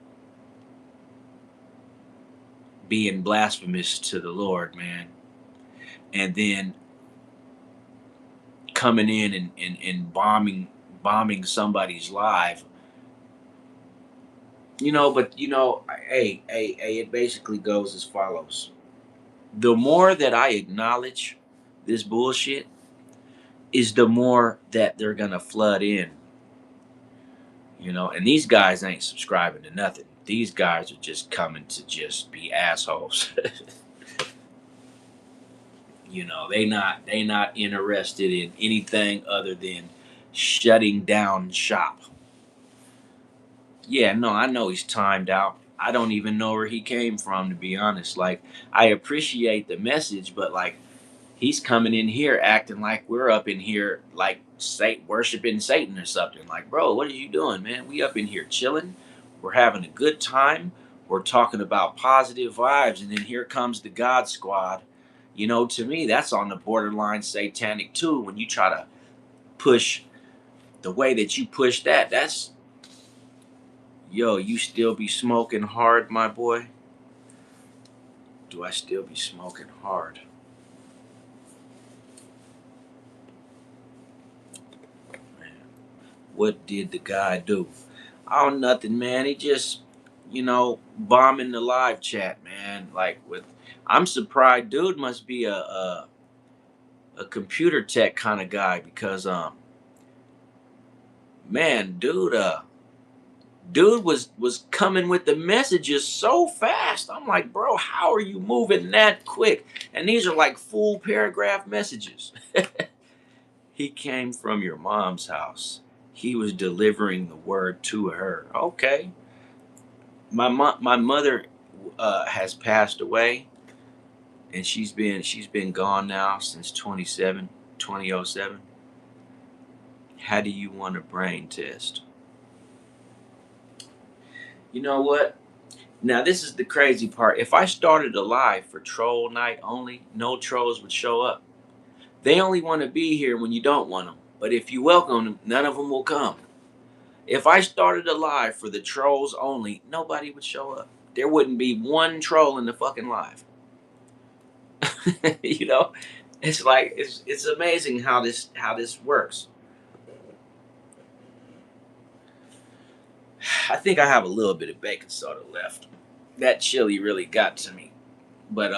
being blasphemous to the Lord, man. And then coming in and bombing somebody's life, but hey, it basically goes as follows. The more that I acknowledge this bullshit, is the more that they're gonna flood in, you know. And these guys ain't subscribing to nothing. These guys are just coming to just be assholes. You know, they not interested in anything other than shutting down shop. Yeah, no, I know he's timed out. I don't even know where he came from, to be honest. Like, I appreciate the message, but like, he's coming in here acting like we're up in here like worshiping Satan or something. Like, bro, what are you doing, man? We up in here chilling. We're having a good time. We're talking about positive vibes, and then here comes the God Squad. You know, to me, that's on the borderline satanic too. When you try to push the way that you push that, that's yo, you still be smoking hard, my boy? Do I still be smoking hard? Man, what did the guy do? Oh, nothing, man. He just, bombing the live chat, man. Like with, I'm surprised. Dude must be a computer tech kind of guy because, man, dude was coming with the messages so fast. I'm like, bro, how are you moving that quick? And these are like full paragraph messages. He came from your mom's house. He was delivering the word to her. Okay. My mother has passed away, and she's been gone now since 2007. How do you want a brain test? You know what? Now this is the crazy part. If I started a live for troll night only, no trolls would show up. They only want to be here when you don't want them. But if you welcome them, none of them will come. If I started a live for the trolls only, nobody would show up. There wouldn't be one troll in the fucking live. you know, it's like it's amazing how this works. I think I have a little bit of baking soda left. That chili really got to me. But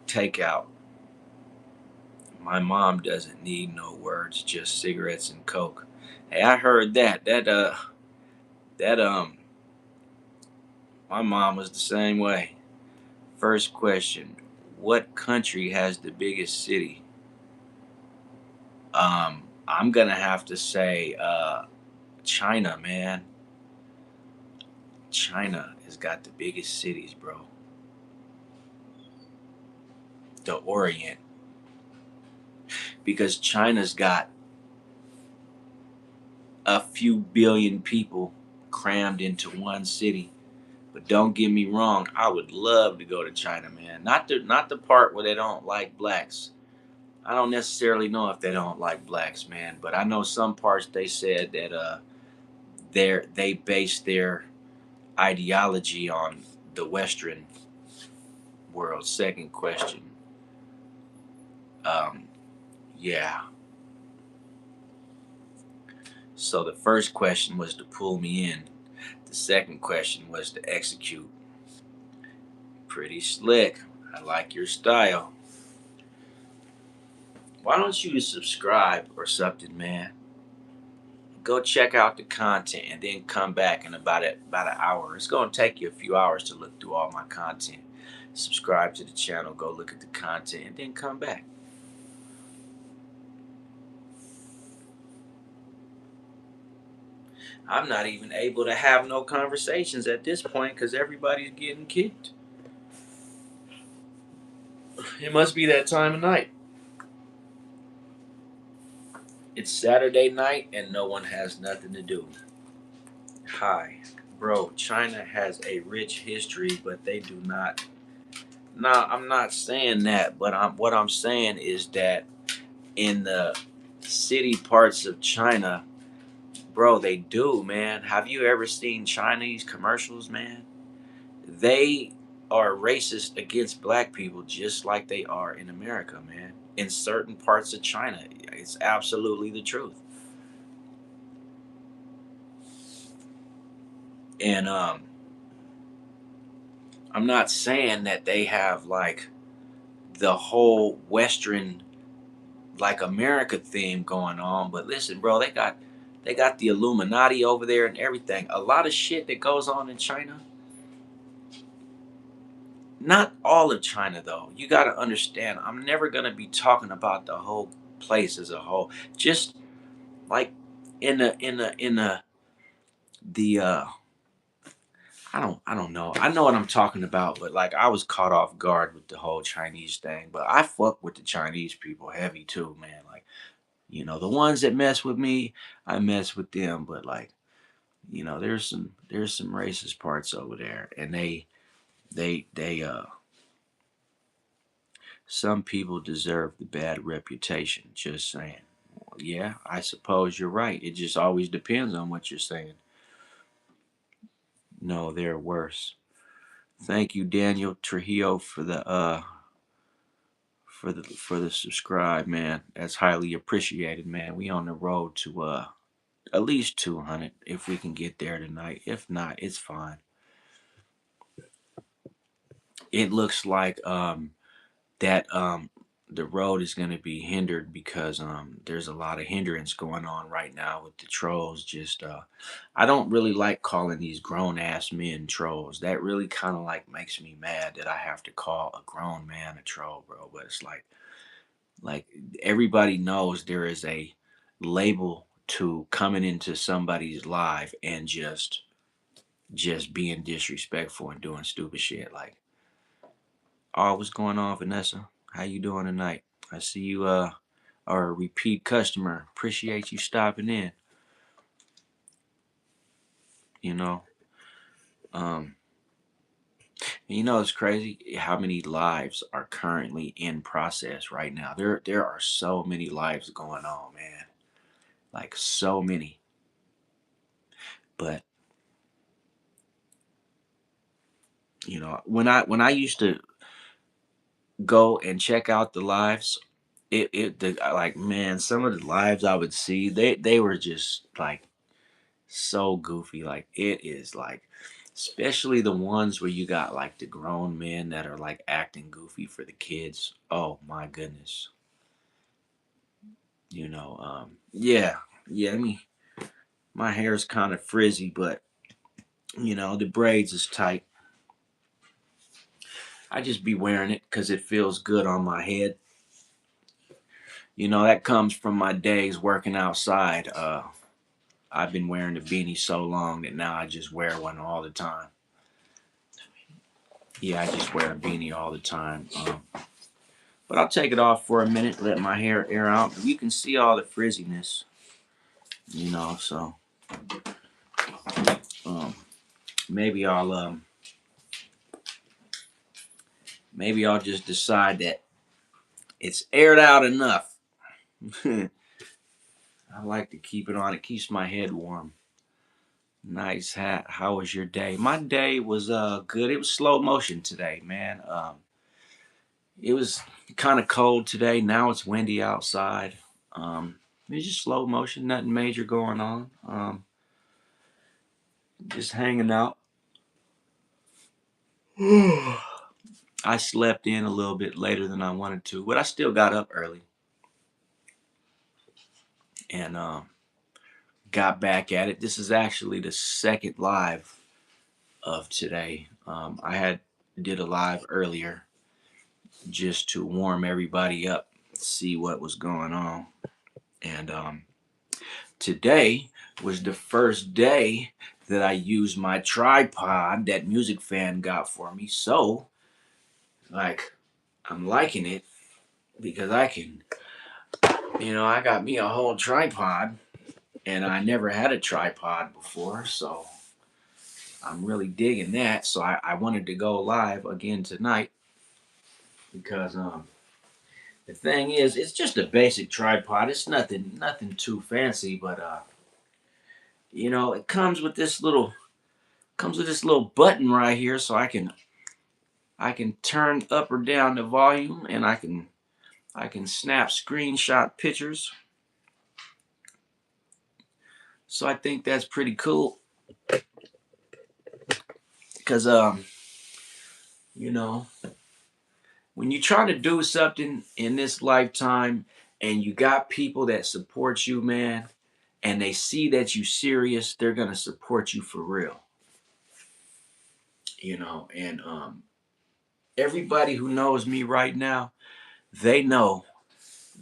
takeout. My mom doesn't need no words, just cigarettes and coke. Hey, I heard that. That my mom was the same way. First question: what country has the biggest city? I'm gonna have to say China, man. China has got the biggest cities, bro. The Orient, because China's got a few billion people crammed into one city. But don't get me wrong, I would love to go to China, man. Not the part where they don't like blacks. I don't necessarily know if they don't like blacks, man, but I know some parts they said that they base their ideology on the Western world. Second question. Um, yeah. So the first question was to pull me in. The second question was to execute. Pretty slick. I like your style. Why don't you subscribe or something, man? Go check out the content and then come back in about an hour. It's gonna take you a few hours to look through all my content. Subscribe to the channel, go look at the content, and then come back. I'm not even able to have no conversations at this point because everybody's getting kicked. It must be that time of night. It's Saturday night and no one has nothing to do. Hi. Bro, China has a rich history, but they do not. No, I'm not saying that, but what I'm saying is that in the city parts of China, bro, they do, man. Have you ever seen Chinese commercials, man? They are racist against black people just like they are in America, man. In certain parts of China, it's absolutely the truth. And I'm not saying that they have like the whole Western, like America theme going on, but listen, bro, they got the Illuminati over there and everything. A lot of shit that goes on in China. Not all of China though. You got to understand. I'm never gonna be talking about the whole place as a whole. Just like in the I don't know. I know what I'm talking about, but like I was caught off guard with the whole Chinese thing. But I fuck with the Chinese people heavy too, man. Like, the ones that mess with me, I mess with them. But like, there's some racist parts over there, and they some people deserve the bad reputation. Just saying. Yeah, I suppose you're right. It just always depends on what you're saying. No, they're worse. Thank you, Daniel Trujillo, for the subscribe, man. That's highly appreciated, man. We on the road to at least 200 if we can get there tonight. If not, it's fine. It looks like that the road is going to be hindered because there's a lot of hindrance going on right now with the trolls. Just I don't really like calling these grown ass men trolls. That really kind of like makes me mad that I have to call a grown man a troll, bro. But it's like everybody knows there is a label to coming into somebody's life and just being disrespectful and doing stupid shit. Like, oh, what's going on, Vanessa? How you doing tonight? I see you are a repeat customer. Appreciate you stopping in. You know, um, it's crazy how many lives are currently in process right now. There are so many lives going on, man. Like so many. But when I used to go and check out the lives, like, man, some of the lives I would see, they were just like so goofy. Like it is like, especially the ones where you got like the grown men that are like acting goofy for the kids. Oh my goodness. Yeah, yeah. My hair's kind of frizzy, but the braids is tight. I just be wearing it because it feels good on my head. That comes from my days working outside. I've been wearing the beanie so long that now I just wear one all the time. Yeah, I just wear a beanie all the time. But I'll take it off for a minute, let my hair air out. You can see all the frizziness, so um, maybe I'll just decide that it's aired out enough. I like to keep it on. It keeps my head warm. Nice hat. How was your day? My day was good. It was slow motion today, man. It was kind of cold today. Now it's windy outside. It's just slow motion, nothing major going on. Just hanging out. I slept in a little bit later than I wanted to, but I still got up early and got back at it. This is actually the second live of today. I had did a live earlier just to warm everybody up, see what was going on, and today was the first day that I used my tripod that Music Fan got for me. So, like, I'm liking it because I got me a whole tripod and I never had a tripod before. So, I'm really digging that. So, I wanted to go live again tonight because the thing is, it's just a basic tripod. It's nothing too fancy, but it comes with this little button right here, so I can turn up or down the volume, and I can snap screenshot pictures. So I think that's pretty cool because You know, when you try to do something in this lifetime and you got people that support you, man, and they see that you serious, they're gonna support you for real. And everybody who knows me right now, they know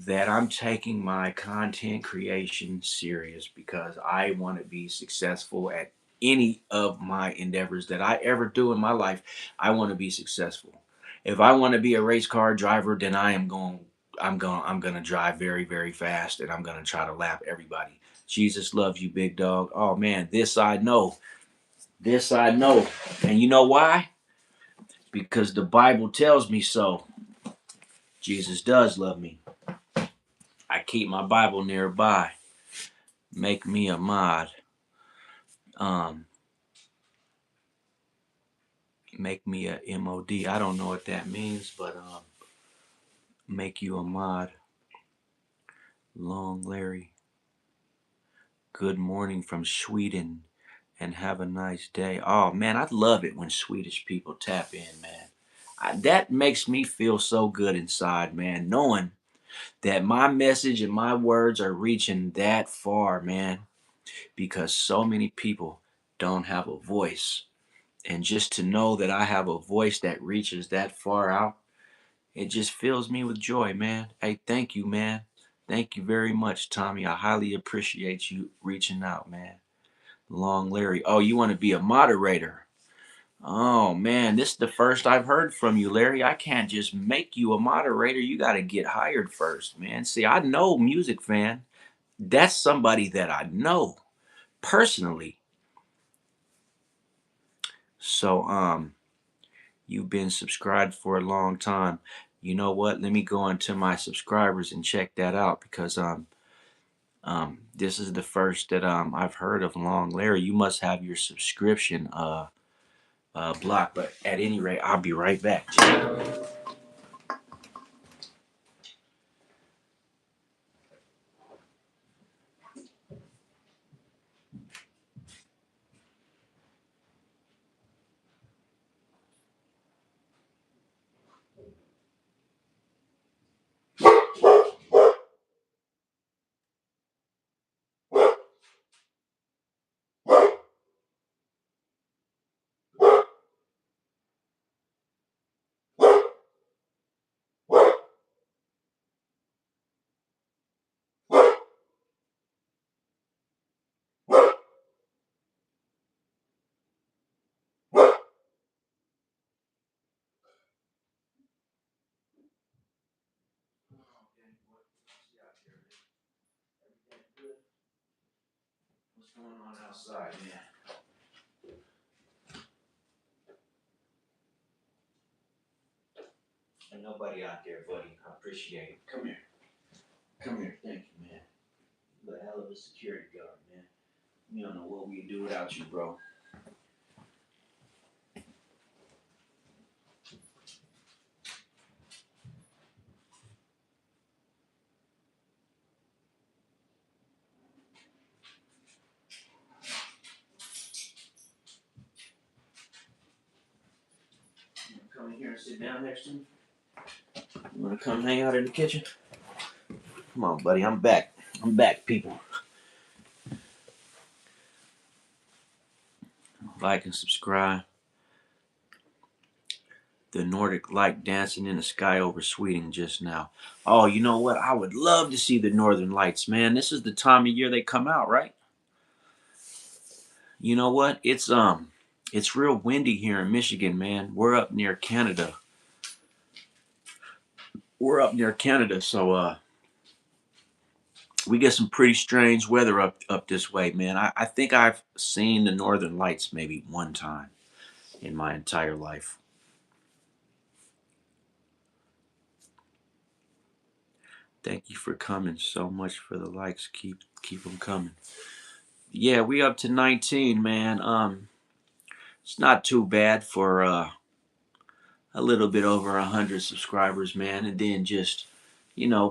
that I'm taking my content creation serious because I want to be successful at any of my endeavors that I ever do in my life. I want to be successful. If I want to be a race car driver, then I'm going to drive very, very fast, and I'm going to try to lap everybody. Jesus loves you, big dog. Oh man, this I know. This I know. And you know why? Because the Bible tells me so. Jesus does love me. I keep my Bible nearby. Make me a mod. Um, Make me a MOD. I don't know what that means, but make you a mod. Long Larry. Good morning from Sweden, and have a nice day. Oh man, I love it when Swedish people tap in, man. That makes me feel so good inside, man, knowing that my message and my words are reaching that far, man, because so many people don't have a voice. And just to know that I have a voice that reaches that far out, it just fills me with joy, man. Hey, thank you, man. Thank you very much, Tommy. I highly appreciate you reaching out, man. Long Larry. Oh, you want to be a moderator? Oh, man. This is the first I've heard from you, Larry. I can't just make you a moderator. You got to get hired first, man. See, I know Music Fan. That's somebody that I know personally. So, you've been subscribed for a long time. You know what? Let me go into my subscribers and check that out because this is the first that I've heard of Long Larry. You must have your subscription blocked, but at any rate, I'll be right back. What's going on outside, man? Ain't nobody out there, buddy. I appreciate it. Come here. Come here. Thank you, man. You're a hell of a security guard, man. We don't know what we'd do without you, bro. You wanna come in here and sit down next to me? You wanna come hang out in the kitchen? Come on, buddy. I'm back. I'm back, people. Like and subscribe. The Nordic light dancing in the sky over Sweden just now. Oh, you know what? I would love to see the Northern Lights, man. This is the time of year they come out, right? You know what? It's real windy here in Michigan, man. We're up near Canada. So we get some pretty strange weather up this way, man. I think I've seen the Northern Lights maybe one time in my entire life. Thank you for coming so much for the likes. Keep them coming. Yeah, we up to 19, man. It's not too bad for a little bit over 100 subscribers, man. And then just,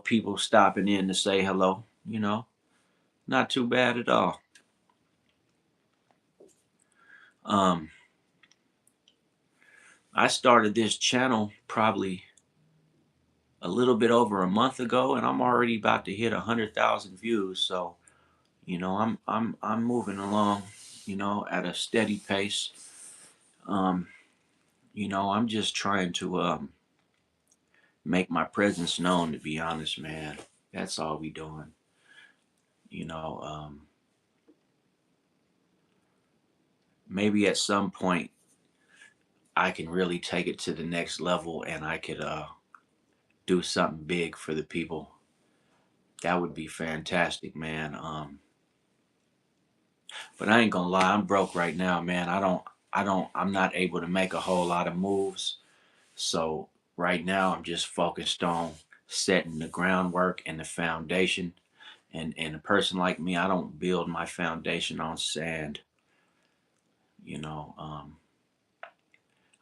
people stopping in to say hello, not too bad at all. Um, I started this channel probably a little bit over a month ago, and I'm already about to hit 100,000 views. So, I'm moving along, at a steady pace. Um, I'm just trying to make my presence known, to be honest, man. That's all we doing. You know, maybe at some point I can really take it to the next level and I could do something big for the people. That would be fantastic, man. But I ain't gonna lie, I'm broke right now, man. I'm not able to make a whole lot of moves. So right now I'm just focused on setting the groundwork and the foundation. And a person like me, I don't build my foundation on sand. You know,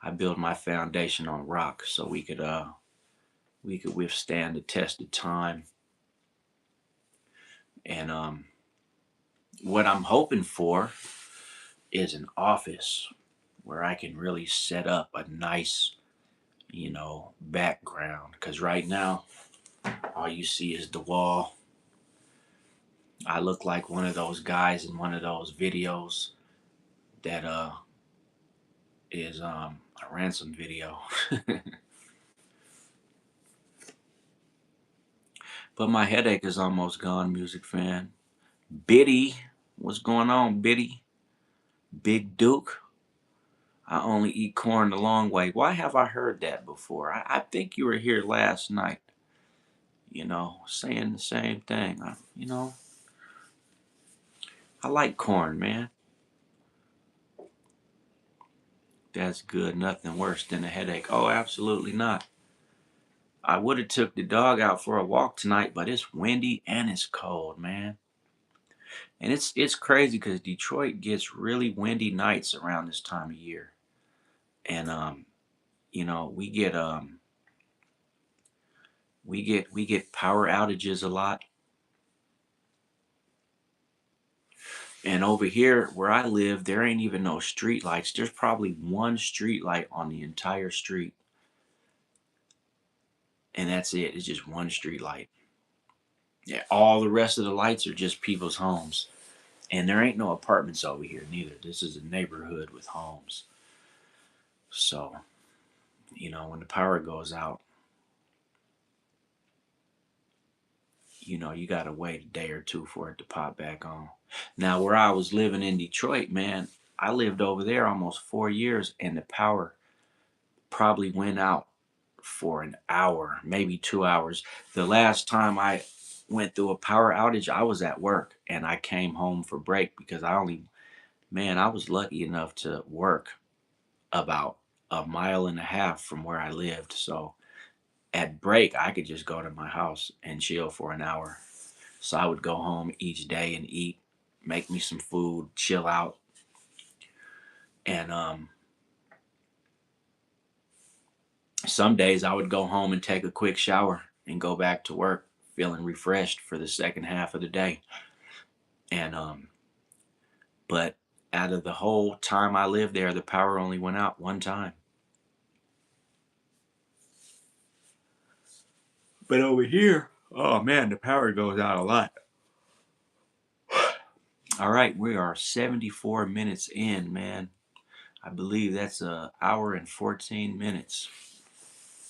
I build my foundation on rock so we could withstand the test of time. And what I'm hoping for is an office where I can really set up a nice, background. Because right now, all you see is the wall. I look like one of those guys in one of those videos that is a ransom video. But my headache is almost gone, music fan. Biddy, what's going on, Biddy? Big Duke. I only eat corn the long way. Why have I heard that before? I think you were here last night, saying the same thing. I like corn, man. That's good. Nothing worse than a headache. Oh, absolutely not. I would have took the dog out for a walk tonight, but it's windy and it's cold, man. And it's crazy because Detroit gets really windy nights around this time of year. And we get power outages a lot. And over here where I live, there ain't even no street lights. There's probably one street light on the entire street. And that's it. It's just one street light. Yeah, all the rest of the lights are just people's homes. And there ain't no apartments over here neither. This is a neighborhood with homes. So, when the power goes out, you gotta wait a day or two for it to pop back on. Now, where I was living in Detroit, man, I lived over there almost 4 years, and the power probably went out for an hour, maybe 2 hours. The last time I went through a power outage, I was at work and I came home for break because I was lucky enough to work about a mile and a half from where I lived. So at break, I could just go to my house and chill for an hour. So I would go home each day and eat, make me some food, chill out. And some days I would go home and take a quick shower and go back to work feeling refreshed for the second half of the day. And but out of the whole time I lived there, the power only went out one time. But over here, oh man, the power goes out a lot. All right, we are 74 minutes in, man. I believe that's a hour and 14 minutes.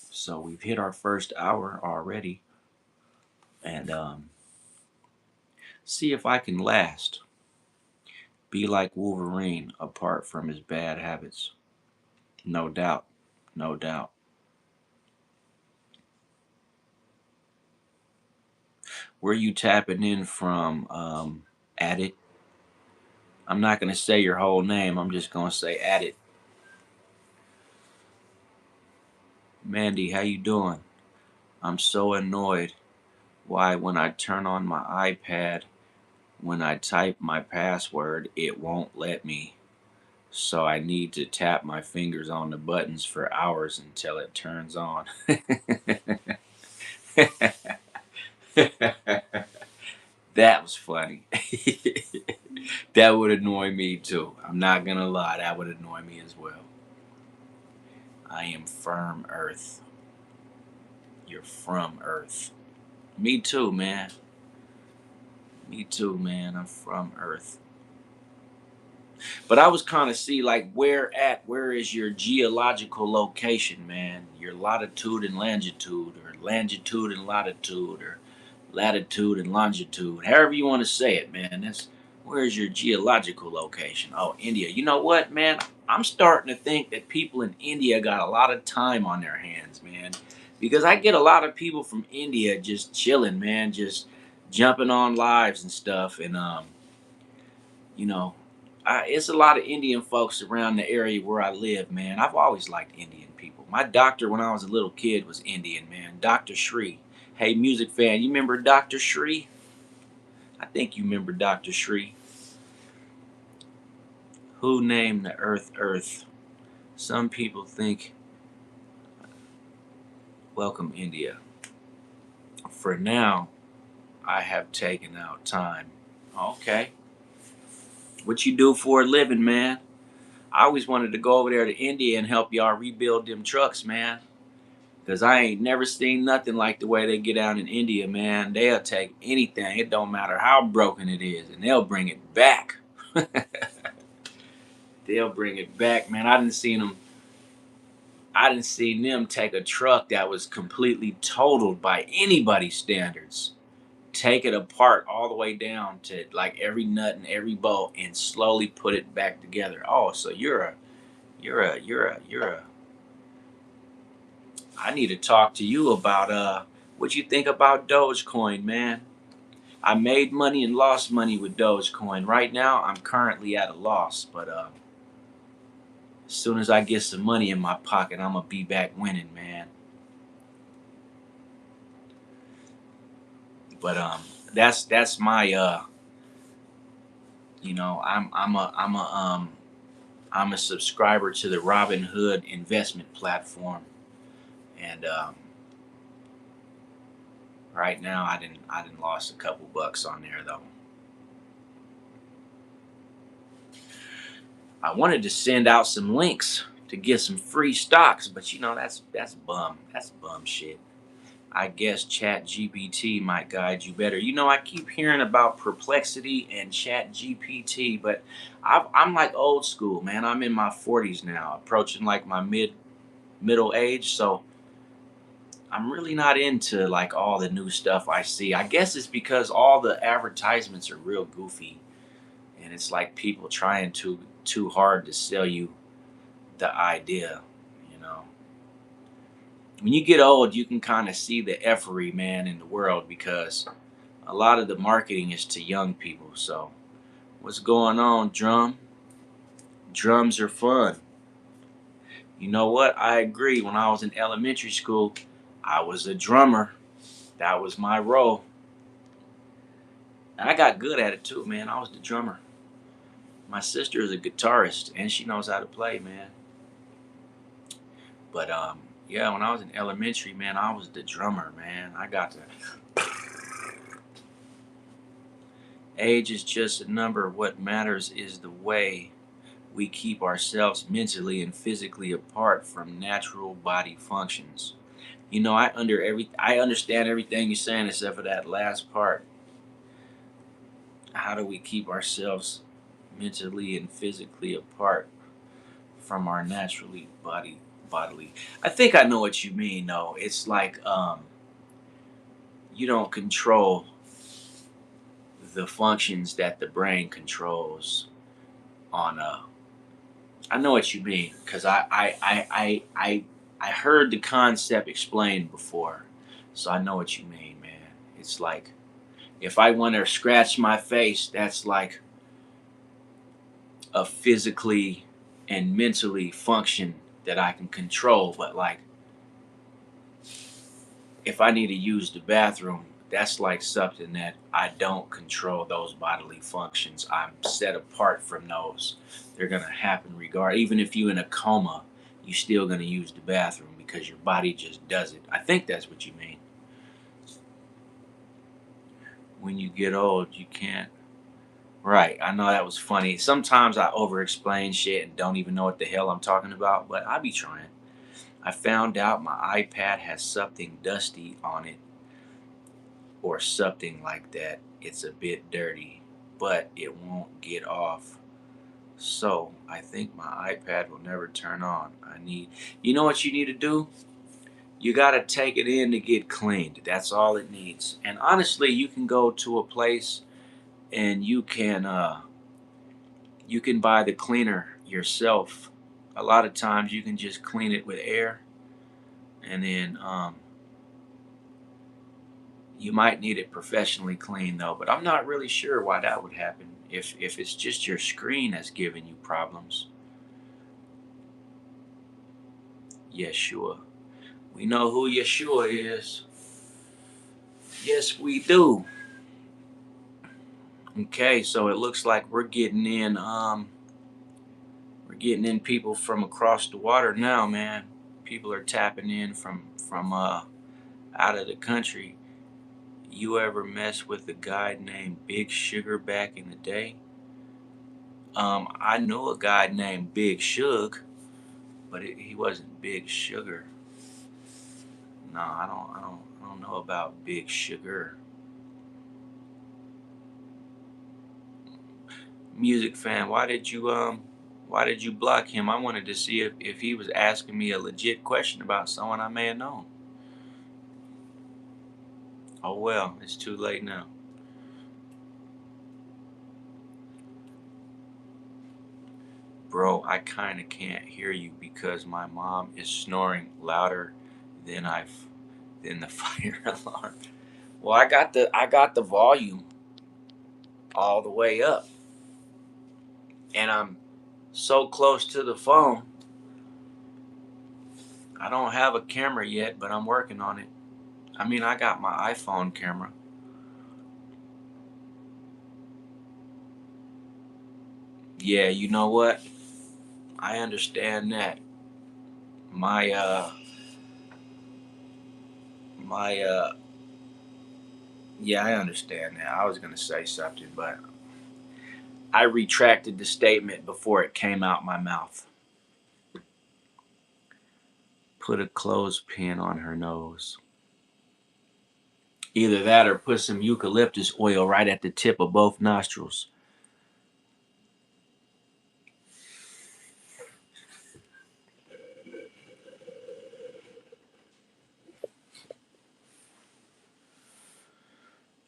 So we've hit our first hour already. And see if I can last. Be like Wolverine apart from his bad habits. No doubt. No doubt. Where you tapping in from, at it? I'm not going to say your whole name. I'm just going to say at it. Mandy, how you doing? I'm so annoyed. Why, when I turn on my iPad, when I type my password, it won't let me. So I need to tap my fingers on the buttons for hours until it turns on. That was funny. That would annoy me too. I'm not gonna lie, that would annoy me as well. I am firm Earth. You're from Earth. Me too, man. Me too, man. I'm from Earth. But I was kind of see like where is your geological location, man? Your latitude and longitude, or longitude and latitude, or latitude and longitude, however you want to say it, man. That's where's your geological location? Oh, India. You know what, man? I'm starting to think that people in India got a lot of time on their hands, man. Because I get a lot of people from India just chilling, man, just jumping on lives and stuff. And you know, it's a lot of Indian folks around the area where I live, man. I've always liked Indian people. My doctor, when I was a little kid, was Indian, man. Dr. Shri. Hey, music fan, you remember Dr. Shri? I think you remember Dr. Shri. Who named the earth Earth? Some people think, welcome, India. For now, I have taken out time. Okay. What you do for a living, man? I always wanted to go over there to India and help y'all rebuild them trucks, man. Cause I ain't never seen nothing like the way they get down in India, man. They'll take anything. It don't matter how broken it is, and they'll bring it back. They'll bring it back, man. I didn't see them take a truck that was completely totaled by anybody's standards. Take it apart all the way down to like every nut and every bolt and slowly put it back together. Oh, so you're a I need to talk to you about what you think about Dogecoin, man. I made money and lost money with Dogecoin. Right now, I'm currently at a loss, but as soon as I get some money in my pocket, I'm gonna be back winning, man. But that's my I'm a subscriber to the Robinhood investment platform, and right now I didn't lost a couple bucks on there though. I wanted to send out some links to get some free stocks, but that's bum shit. I guess Chat GPT might guide you better. I keep hearing about Perplexity and Chat GPT, but I'm like old school, man. I'm in my 40s now, approaching like my middle age, so I'm really not into like all the new stuff I see. I guess it's because all the advertisements are real goofy, and it's like people trying too hard to sell you the idea, you know. When you get old, you can kind of see the effery, man, in the world, because a lot of the marketing is to young people. So, what's going on, drum? Drums are fun. You know what? I agree. When I was in elementary school, I was a drummer. That was my role. And I got good at it too, man. I was the drummer. My sister is a guitarist and she knows how to play, man. But yeah, when I was in elementary, man, I was the drummer, man. I got to Age is just a number. What matters is the way we keep ourselves mentally and physically apart from natural body functions. I understand everything you're saying except for that last part. How do we keep ourselves mentally and physically apart from our naturally bodily? I think I know what you mean though. It's like you don't control the functions that the brain controls on a I know what you mean because I heard the concept explained before, so I know what you mean, man. It's like if I want to scratch my face, that's like a physically and mentally function that I can control. But like if I need to use the bathroom, that's like something that I don't control those bodily functions. I'm set apart from those. They're gonna happen regard. Even if you're in a coma, you're still gonna use the bathroom because your body just does it. I think that's what you mean. When you get old, you can't. Right. I know that was funny. Sometimes I over explain shit and don't even know what the hell I'm talking about, but I be trying. I found out my iPad has something dusty on it or something like that. It's a bit dirty, but it won't get off. So I think my iPad will never turn on. You know what you need to do? You got to take it in to get cleaned. That's all it needs. And honestly, you can go to a place and you can buy the cleaner yourself. A lot of times you can just clean it with air, and then you might need it professionally cleaned though. But I'm not really sure why that would happen. If it's just your screen that's giving you problems. Yeshua. We know who Yeshua is. Yes, we do. Okay, so it looks like we're getting in people from across the water now, man. People are tapping in from out of the country. You ever mess with a guy named Big Sugar back in the day? I knew a guy named Big Shug, but he wasn't Big Sugar. No, I don't know about Big Sugar. Music fan, why did you block him? I wanted to see if he was asking me a legit question about someone I may have known. Oh well, it's too late now. Bro, I kinda can't hear you because my mom is snoring louder than than the fire alarm. Well, I got the volume all the way up, and I'm so close to the phone. I don't have a camera yet, but I'm working on it. I mean, I got my iPhone camera. Yeah, you know what? I understand that. My my yeah, I understand that. I was gonna say something, but I retracted the statement before it came out my mouth. Put a clothespin on her nose. Either that or put some eucalyptus oil right at the tip of both nostrils.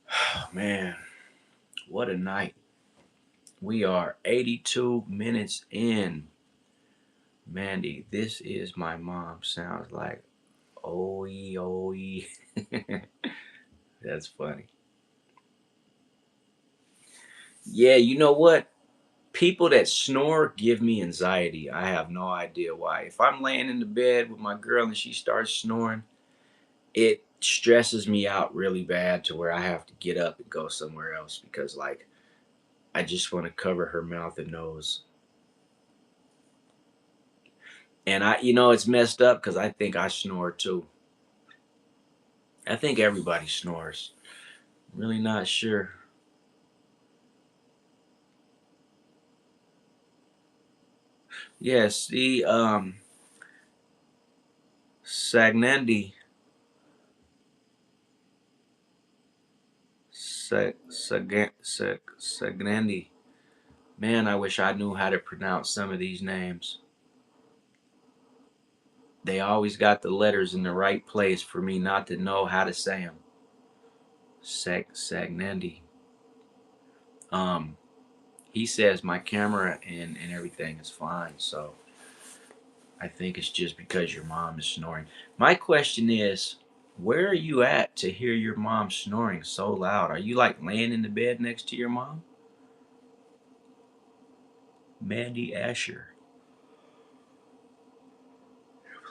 Oh, man, what a night. We are 82 minutes in. Mandy, this is my mom. Sounds like oe. That's funny. Yeah, you know what? People that snore give me anxiety. I have no idea why. If I'm laying in the bed with my girl and she starts snoring, it stresses me out really bad to where I have to get up and go somewhere else because, like, I just want to cover her mouth and nose. And it's messed up because I think I snore too. I think everybody snores. Really not sure. Yeah, see, Sagnandi, Sagnandi. Man, I wish I knew how to pronounce some of these names. They always got the letters in the right place for me not to know how to say them. Sagnandi. Um, he says my camera and everything is fine, so I think it's just because your mom is snoring. My question is, where are you at to hear your mom snoring so loud? Are you like laying in the bed next to your mom? Mandy Asher.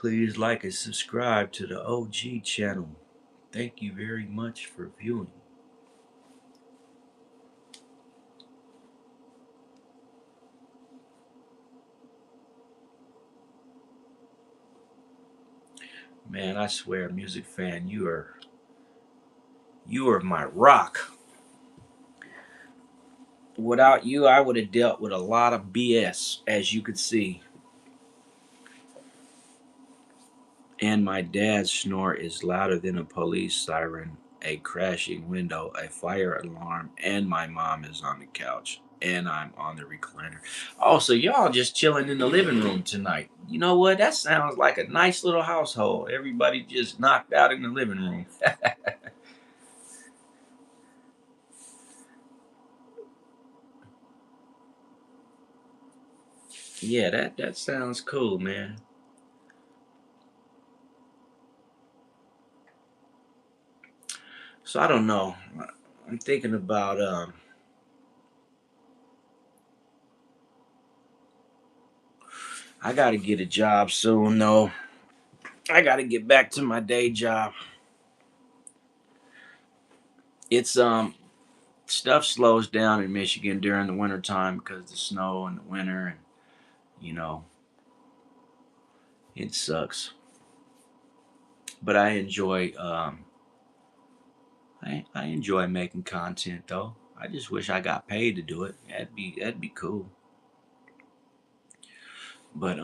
Please like and subscribe to the OG channel. Thank you very much for viewing. Man, I swear, music fan, you are my rock. Without you, I would have dealt with a lot of BS, as you could see. And my dad's snore is louder than a police siren, a crashing window, a fire alarm, and my mom is on the couch. And I'm on the recliner. Also, y'all just chilling in the living room tonight. You know what? That sounds like a nice little household. Everybody just knocked out in the living room. Yeah, that sounds cool, man. So I don't know. I'm thinking about I gotta get a job soon though. I gotta get back to my day job. It's stuff slows down in Michigan during the winter time because the snow and the winter and you know, it sucks. But I enjoy making content though. I just wish I got paid to do it. That'd be cool. But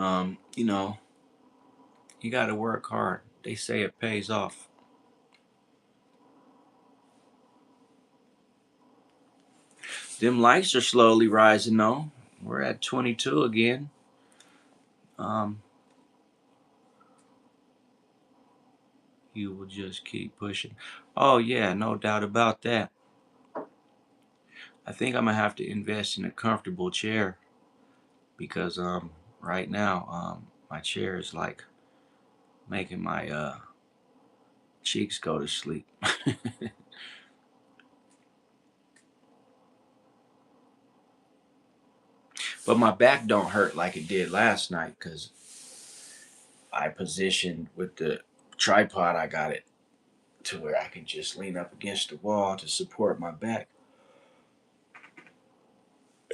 you gotta work hard. They say it pays off. Them likes are slowly rising though. We're at 22 again. Um, you will just keep pushing. Oh yeah, no doubt about that. I think I'm gonna have to invest in a comfortable chair because right now my chair is like making my cheeks go to sleep. But my back don't hurt like it did last night because I positioned with the tripod. I got it to where I can just lean up against the wall to support my back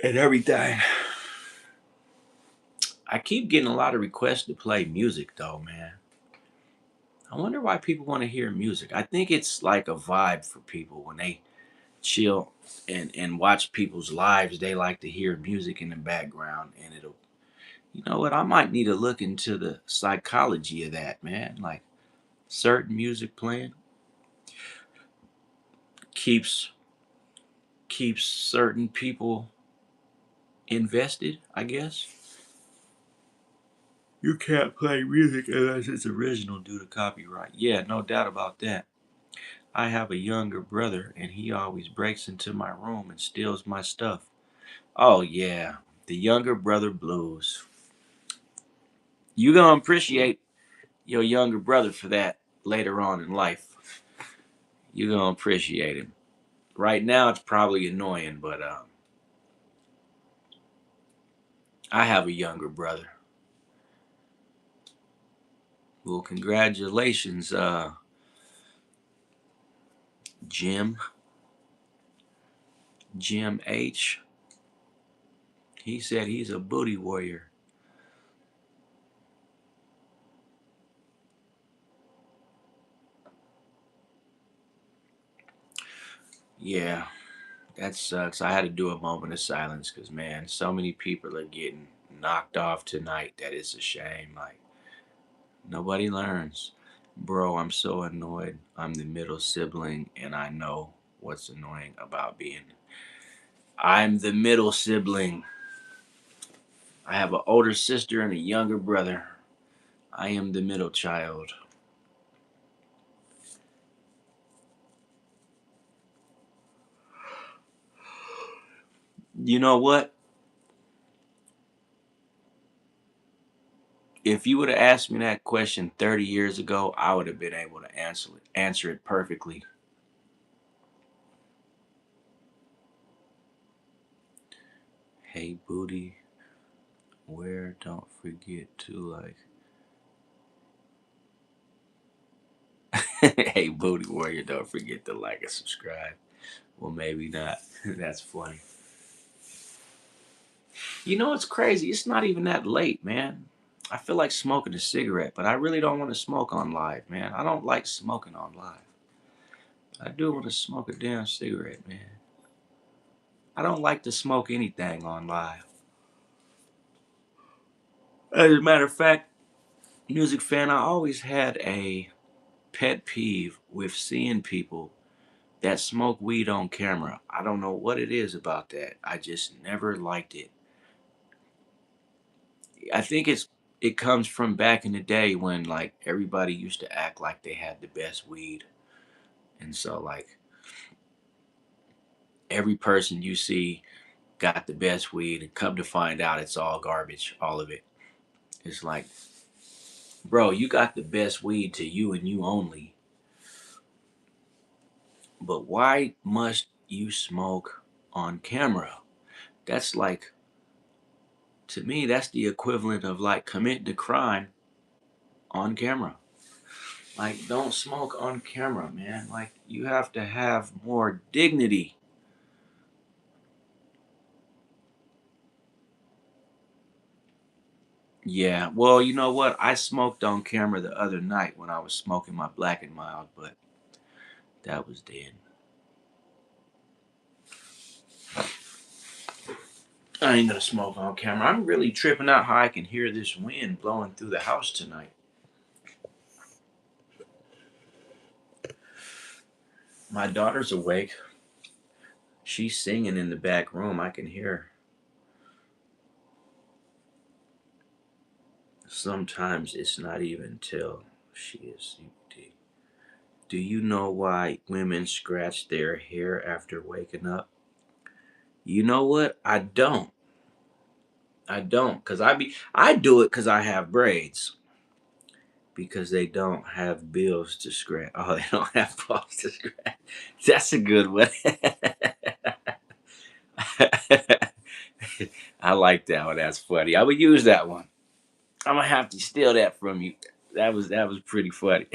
and everything. I keep getting a lot of requests to play music though, man. I wonder why people want to hear music. I think it's like a vibe for people when they chill and watch people's lives. They like to hear music in the background, and it'll. You know what? I might need to look into the psychology of that, man. Like certain music playing keeps keeps certain people invested. I guess you can't play music unless it's original due to copyright. Yeah, no doubt about that. I have a younger brother, and he always breaks into my room and steals my stuff. Oh yeah, the younger brother blues. You gonna appreciate your younger brother for that later on in life. You gonna appreciate him. Right now, it's probably annoying, but I have a younger brother. Well, congratulations, Jim. Jim H. He said he's a booty warrior. Yeah, that sucks. I had to do a moment of silence because, man, so many people are getting knocked off tonight that it's a shame. Like, nobody learns. Bro, I'm so annoyed. I'm the middle sibling, and I know what's annoying about being. I'm the middle sibling. I have an older sister and a younger brother. I am the middle child. You know what? If you would have asked me that question 30 years ago, I would have been able to answer it perfectly. Hey booty, where don't forget to hey booty warrior, don't forget to like and subscribe. Well, maybe not. That's funny. You know what's crazy? It's not even that late, man. I feel like smoking a cigarette, but I really don't want to smoke on live, man. I don't like smoking on live. I do want to smoke a damn cigarette, man. I don't like to smoke anything on live. As a matter of fact, music fan, I always had a pet peeve with seeing people that smoke weed on camera. I don't know what it is about that. I just never liked it. I think it comes from back in the day when like everybody used to act like they had the best weed. And so like every person you see got the best weed and come to find out it's all garbage, all of it. It's like, bro, you got the best weed to you and you only. But why must you smoke on camera? That's like, to me, that's the equivalent of like committing a crime on camera. Like, don't smoke on camera, man. Like, you have to have more dignity. Yeah, well, you know what? I smoked on camera the other night when I was smoking my Black and Mild, but that was then. I ain't gonna smoke on camera. I'm really tripping out how I can hear this wind blowing through the house tonight. My daughter's awake. She's singing in the back room. I can hear her. Sometimes it's not even till she is. Do you know why women scratch their hair after waking up? You know what? I don't. I don't, cause I do it cause I have braids. Because they don't have bills to scratch. Oh, they don't have balls to scratch. That's a good one. I like that one. That's funny. I would use that one. I'm gonna have to steal that from you. That was pretty funny.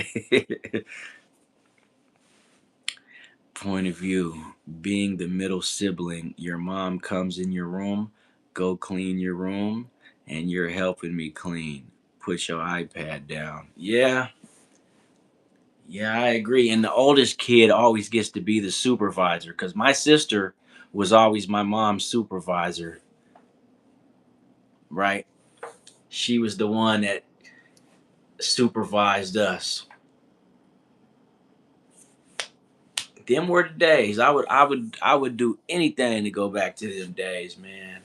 Point of view: being the middle sibling, your mom comes in your room, go clean your room, and you're helping me clean. Put your iPad down. Yeah, yeah, I agree. And the oldest kid always gets to be the supervisor because my sister was always my mom's supervisor, right? She was the one that supervised us. Them were the days. I would do anything to go back to them days, man.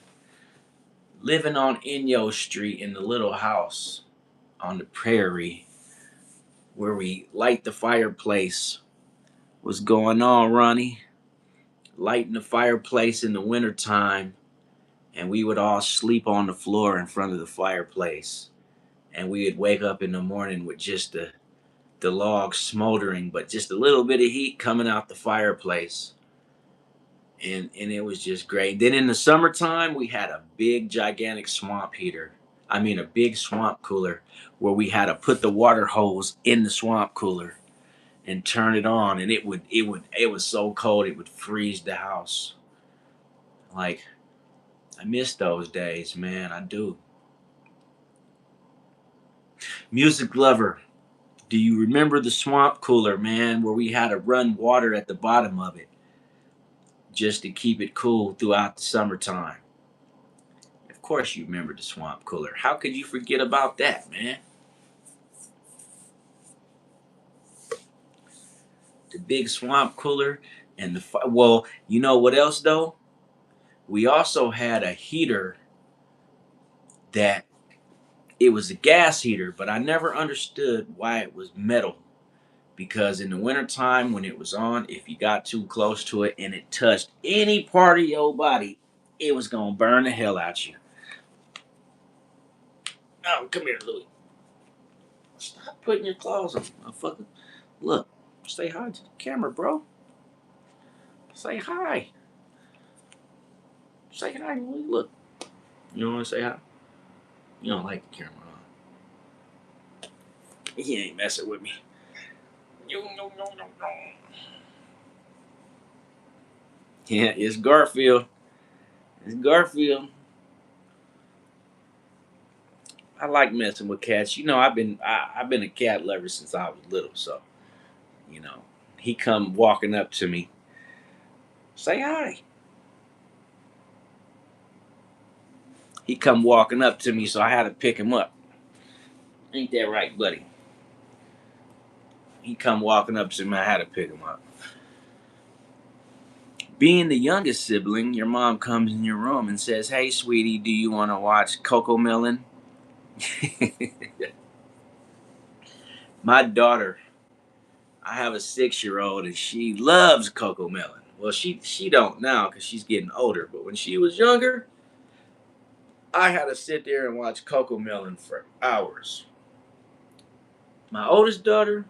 Living on Inyo Street in the little house on the prairie where we light the fireplace. What's going on, Ronnie? Lighting the fireplace in the wintertime, and we would all sleep on the floor in front of the fireplace. And we would wake up in the morning with just the log smoldering, but just a little bit of heat coming out the fireplace. And it was just great. Then in the summertime, we had a big, gigantic swamp heater. I mean, a big swamp cooler where we had to put the water hose in the swamp cooler and turn it on, and it was so cold it would freeze the house. Like, I miss those days, man. I do. Music lover, do you remember the swamp cooler, man, where we had to run water at the bottom of it just to keep it cool throughout the summertime? Of course, you remember the swamp cooler. How could you forget about that, man? The big swamp cooler and well, you know what else though? We also had a heater that it was a gas heater, but I never understood why it was metal. Because in the wintertime, when it was on, if you got too close to it and it touched any part of your body, it was gonna burn the hell out you. Oh, come here, Louie. Stop putting your claws on, motherfucker. Look, say hi to the camera, bro. Say hi. Say hi, Louie. Look. You don't want to say hi? You don't like the camera, huh? He ain't messing with me. Yeah, it's Garfield. It's Garfield. I like messing with cats. You know, I've been a cat lover since I was little, so you know, he come walking up to me, say hi. He come walking up to me, so I had to pick him up. Ain't that right, buddy? He come walking up to me. I had to pick him up. Being the youngest sibling, your mom comes in your room and says, "Hey, sweetie, do you want to watch Coco Melon?" My daughter, I have a 6-year-old, and she loves Coco Melon. Well, she don't now because she's getting older. But when she was younger, I had to sit there and watch Coco Melon for hours. My oldest daughter,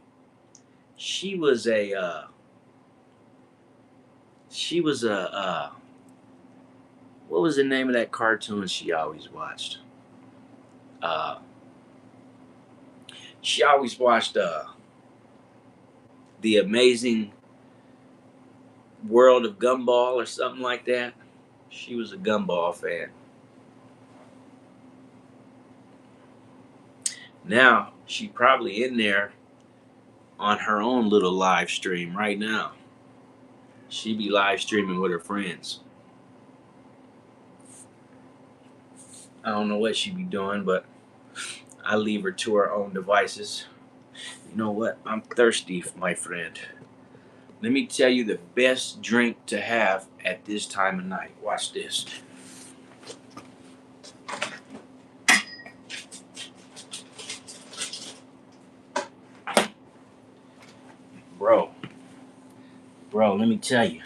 she was a she was a what was the name of that cartoon she always watched? Uh, she always watched the Amazing World of Gumball or something like that. She was a Gumball fan. Now she probably in there on her own little live stream right now. She be live streaming with her friends. I don't know what she be doing, but I leave her to her own devices. You know what? I'm thirsty, my friend. Let me tell you the best drink to have at this time of night. Watch this. Bro, let me tell you.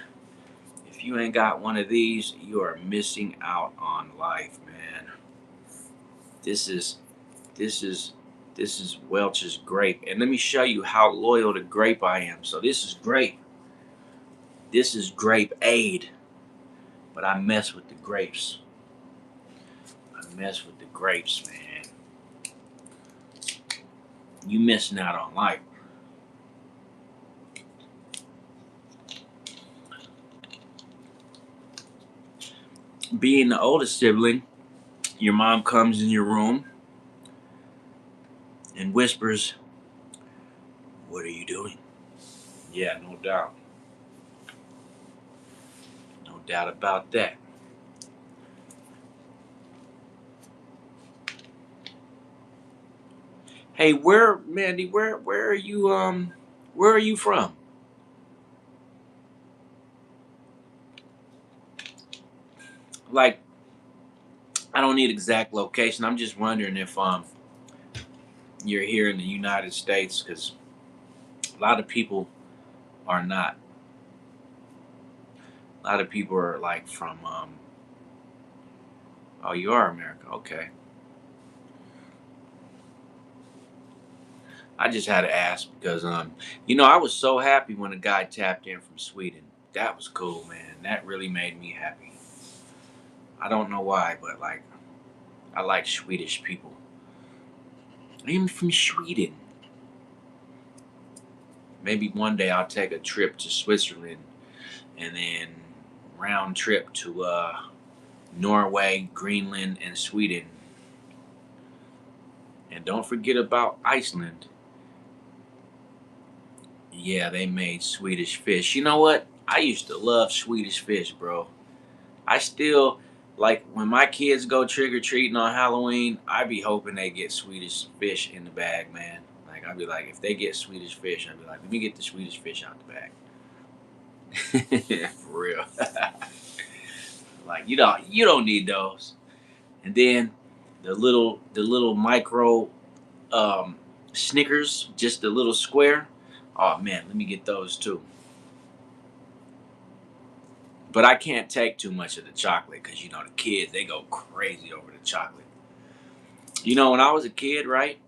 If you ain't got one of these, you are missing out on life, man. This is this is this is Welch's grape. And let me show you how loyal to grape I am. So this is grape. This is grape aid. But I mess with the grapes. I mess with the grapes, man. You missing out on life. Being the oldest sibling, your mom comes in your room and whispers, "What are you doing?" Yeah, no doubt. No doubt about that. Hey, Mandy, where are you where are you from? Like, I don't need exact location. I'm just wondering if you're here in the United States, cuz a lot of people are not. A lot of people are like from oh, you are America. Okay. I just had to ask because I was so happy when a guy tapped in from Sweden. That was cool, man. That really made me happy. I don't know why, but like I like Swedish people. I'm from Sweden. Maybe one day I'll take a trip to Switzerland and then round trip to Norway, Greenland, and Sweden. And don't forget about Iceland. Yeah, they made Swedish fish. You know what? I used to love Swedish fish, bro. I still like when my kids go trick or treating on Halloween. I be hoping they get Swedish fish in the bag, man. Like I'd be like, if they get Swedish fish, I'd be like, let me get the Swedish fish out the bag. For real. Like you don't need those. And then the little micro um, Snickers, just a little square. Oh man, let me get those too. But I can't take too much of the chocolate because the kids they go crazy over the chocolate. When I was a kid, right?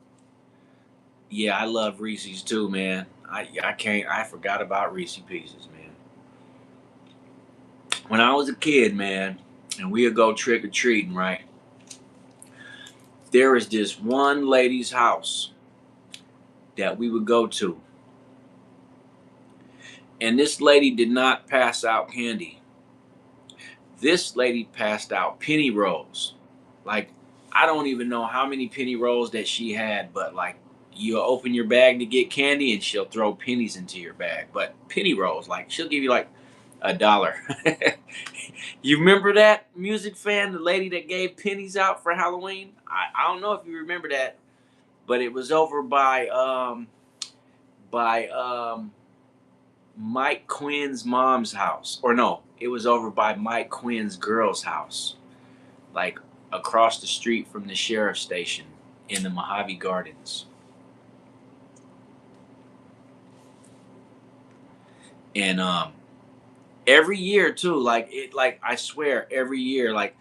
Yeah, I love Reese's too, man. I can't. I forgot about Reese Pieces, man. When I was a kid, man, and we'd go trick or treating, right? There was this one lady's house that we would go to, and this lady did not pass out candy. This lady passed out penny rolls. Like, I don't even know how many penny rolls that she had, but like, you open your bag to get candy and she'll throw pennies into your bag. But penny rolls, like, she'll give you like $1. You remember that music fan, the lady that gave pennies out for Halloween? I don't know if you remember that, but it was over by Mike Quinn's mom's house. Or no, it was over by Mike Quinn's girl's house, like across the street from the sheriff's station in the Mojave Gardens. And every year too, like I swear every year, like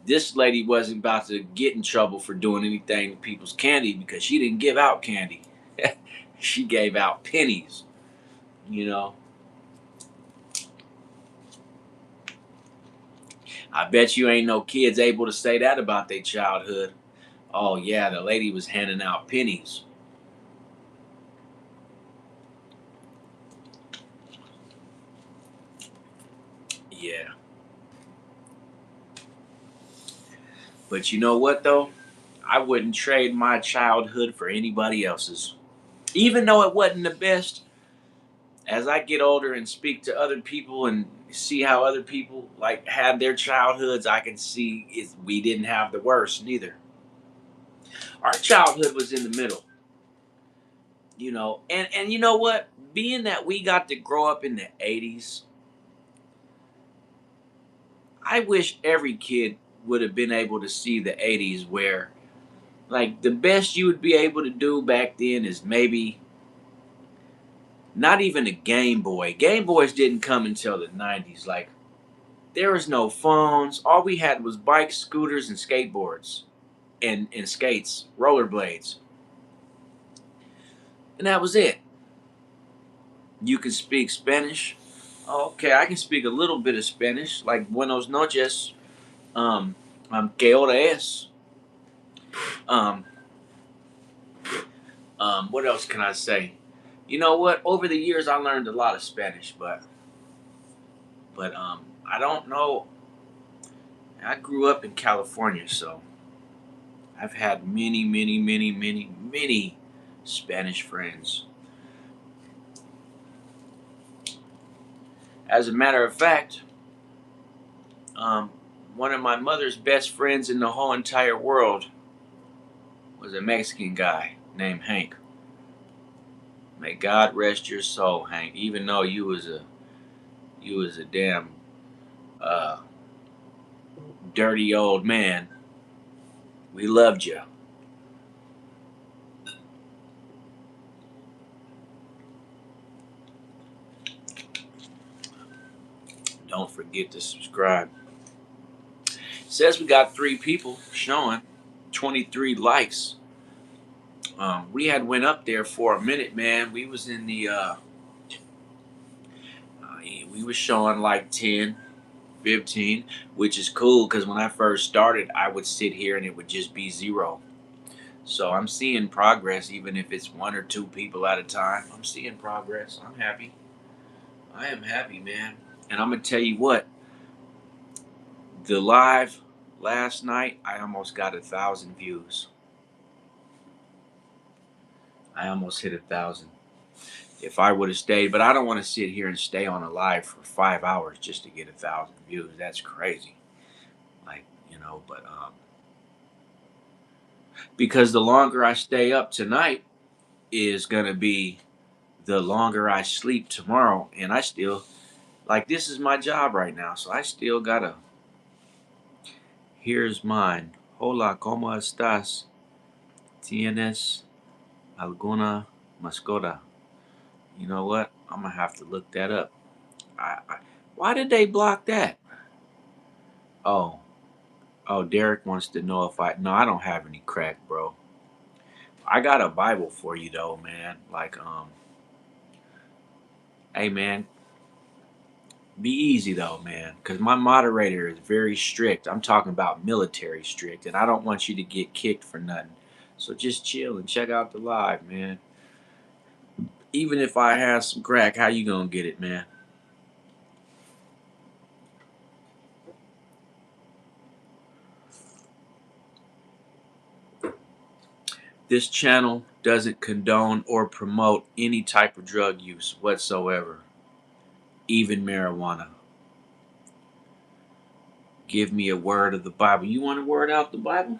this lady wasn't about to get in trouble for doing anything to people's candy because she didn't give out candy. She gave out pennies, you know. I bet you ain't no kids able to say that about their childhood. Oh yeah, the lady was handing out pennies. Yeah. But you know what though? I wouldn't trade my childhood for anybody else's. Even though it wasn't the best, as I get older and speak to other people and see how other people like had their childhoods, I can see we didn't have the worst neither. Our childhood was in the middle, you know. And you know what? Being that we got to grow up in the 80s, I wish every kid would have been able to see the 80s where like the best you would be able to do back then is maybe not even a Game Boy. Game Boys didn't come until the 90s. Like there was no phones. All we had was bikes, scooters, and skateboards and skates, rollerblades. And that was it. You can speak Spanish. Okay, I can speak a little bit of Spanish, like buenos noches. Um, que hora es? Um, what else can I say? You know what? Over the years, I learned a lot of Spanish, but I don't know. I grew up in California, so I've had many, many, many, many, many Spanish friends. As a matter of fact, um, one of my mother's best friends in the whole entire world was a Mexican guy named Hank. May God rest your soul, Hank. Even though you was a damn uh, dirty old man, we loved you. Don't forget to subscribe. It says we got 3 people showing, 23 likes. We had went up there for a minute, man. We was in the we was showing like 10, 15, which is cool because when I first started, I would sit here and it would just be 0. So I'm seeing progress, even if it's 1 or 2 people at a time. I'm seeing progress. I'm happy. I am happy, man. And I'm gonna tell you what, the live last night, I almost got 1,000 views. I almost hit 1,000. If I would have stayed, but I don't want to sit here and stay on a live for 5 hours just to get 1,000 views. That's crazy. Like, but because the longer I stay up tonight is gonna be the longer I sleep tomorrow, and I still like this is my job right now, so I still gotta. Here's mine. Hola, ¿cómo estás? ¿Tienes alguna mascota? You know what? I'm gonna have to look that up. Why did they block that? Oh, oh, Derek wants to know if I. No, I don't have any crack, bro. I got a Bible for you though, man. Like, hey, man, be easy though, man, because my moderator is very strict. I'm talking about military strict, and I don't want you to get kicked for nothing. So just chill and check out the live, man. Even if I have some crack, how you gonna get it, man? This channel doesn't condone or promote any type of drug use whatsoever, even marijuana. Give me a word of the Bible. You want a word out the Bible?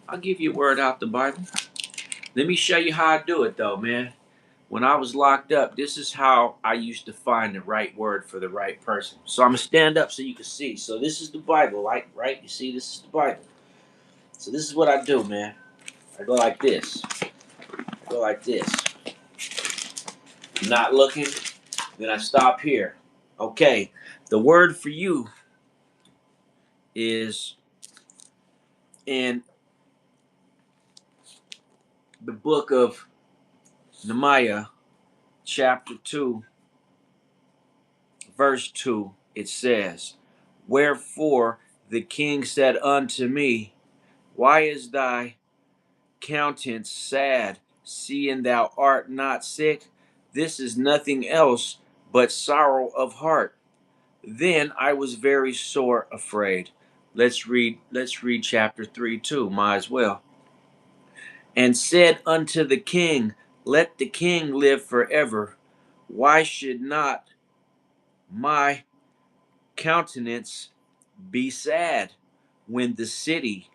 I'll give you a word out the Bible. Let me show you how I do it though, man. When I was locked up, this is how I used to find the right word for the right person. So I'm gonna stand up so you can see. So this is the Bible, right? You see, this is the Bible. So this is what I do, man. I go like this. I go like this. I'm not looking. Then I stop here. Okay. The word for you is in the book of Nehemiah, chapter 2, verse 2. It says, "Wherefore the king said unto me, Why is thy countenance sad, seeing thou art not sick? This is nothing else but sorrow of heart. Then I was very sore afraid." Let's read chapter 3 too, might as well. "And said unto the king, Let the king live forever. Why should not my countenance be sad when the city,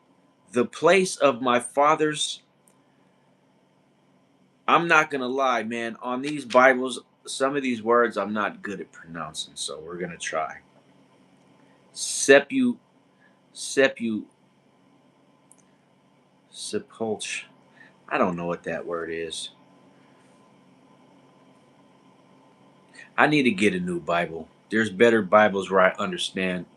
the place of my fathers—" I'm not gonna lie, man. On these Bibles, some of these words I'm not good at pronouncing, so we're gonna try. Sepu, sepu, sepulch. I don't know what that word is. I need to get a new Bible. There's better Bibles where I understand.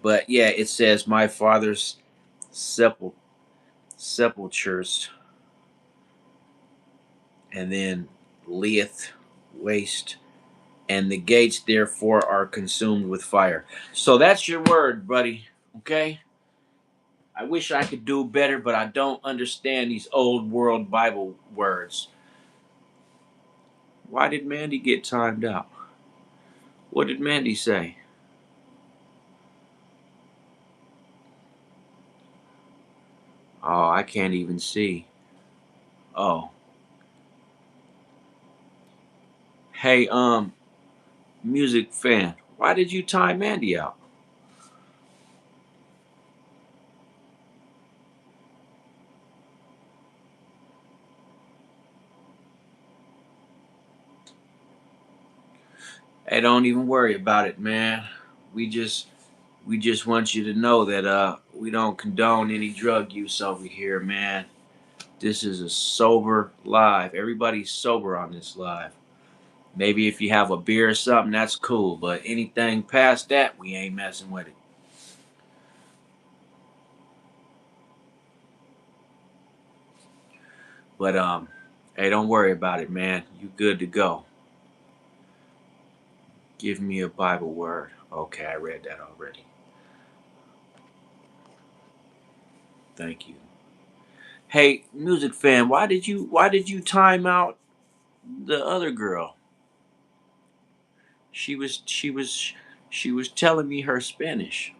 But yeah, it says my father's sepul sepulchres, and then lieth waste, and the gates therefore are consumed with fire. So that's your word, buddy. Okay? I wish I could do better, but I don't understand these old world Bible words. Why did Mandy get timed out? What did Mandy say? Oh, I can't even see. Oh. Hey, music fan, why did you time Mandy out? Hey, don't even worry about it, man. We just we just want you to know that we don't condone any drug use over here, man. This is a sober live. Everybody's sober on this live. Maybe if you have a beer or something, that's cool. But anything past that, we ain't messing with it. But hey, don't worry about it, man. You good to go. Give me a Bible word. Okay, I read that already. Thank you. Hey, music fan, why did you time out the other girl? She was telling me her Spanish.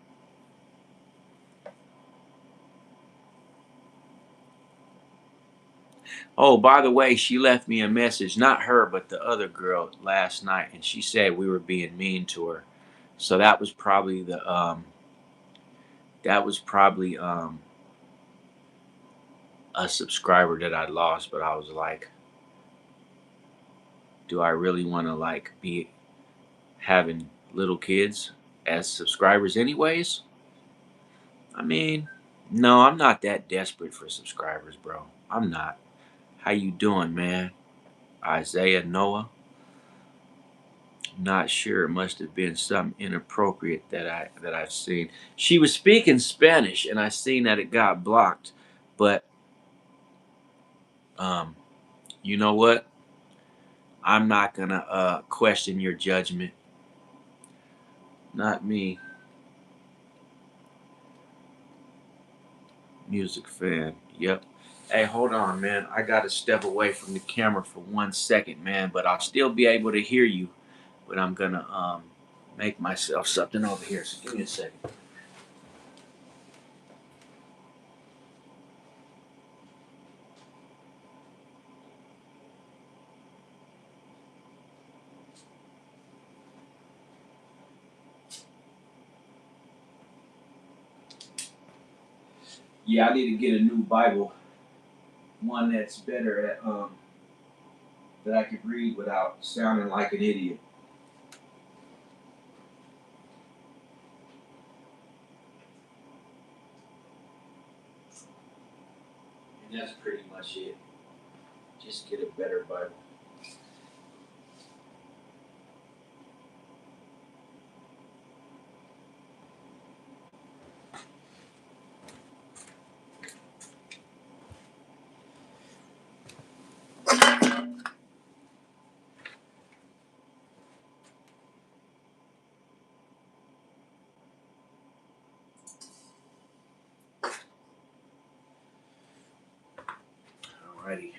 Oh, by the way, she left me a message, not her, but the other girl last night, and she said we were being mean to her. So that was probably a subscriber that I lost, but I was like, do I really want to like be having little kids as subscribers anyways? I mean, no, I'm not that desperate for subscribers, bro. I'm not. How you doing, man? Isaiah Noah? Not sure. It must have been something inappropriate that I've seen. She was speaking Spanish, and I seen that it got blocked. But um, you know what? I'm not gonna question your judgment. Not me, music fan. Yep. Hey, hold on, man. I gotta step away from the camera for 1 second, man. But I'll still be able to hear you. But I'm gonna make myself something over here. So give me a second. Yeah, I need to get a new Bible. one that's better at that I could read without sounding like an idiot. And that's pretty much it. Just get a better Bible. Alrighty,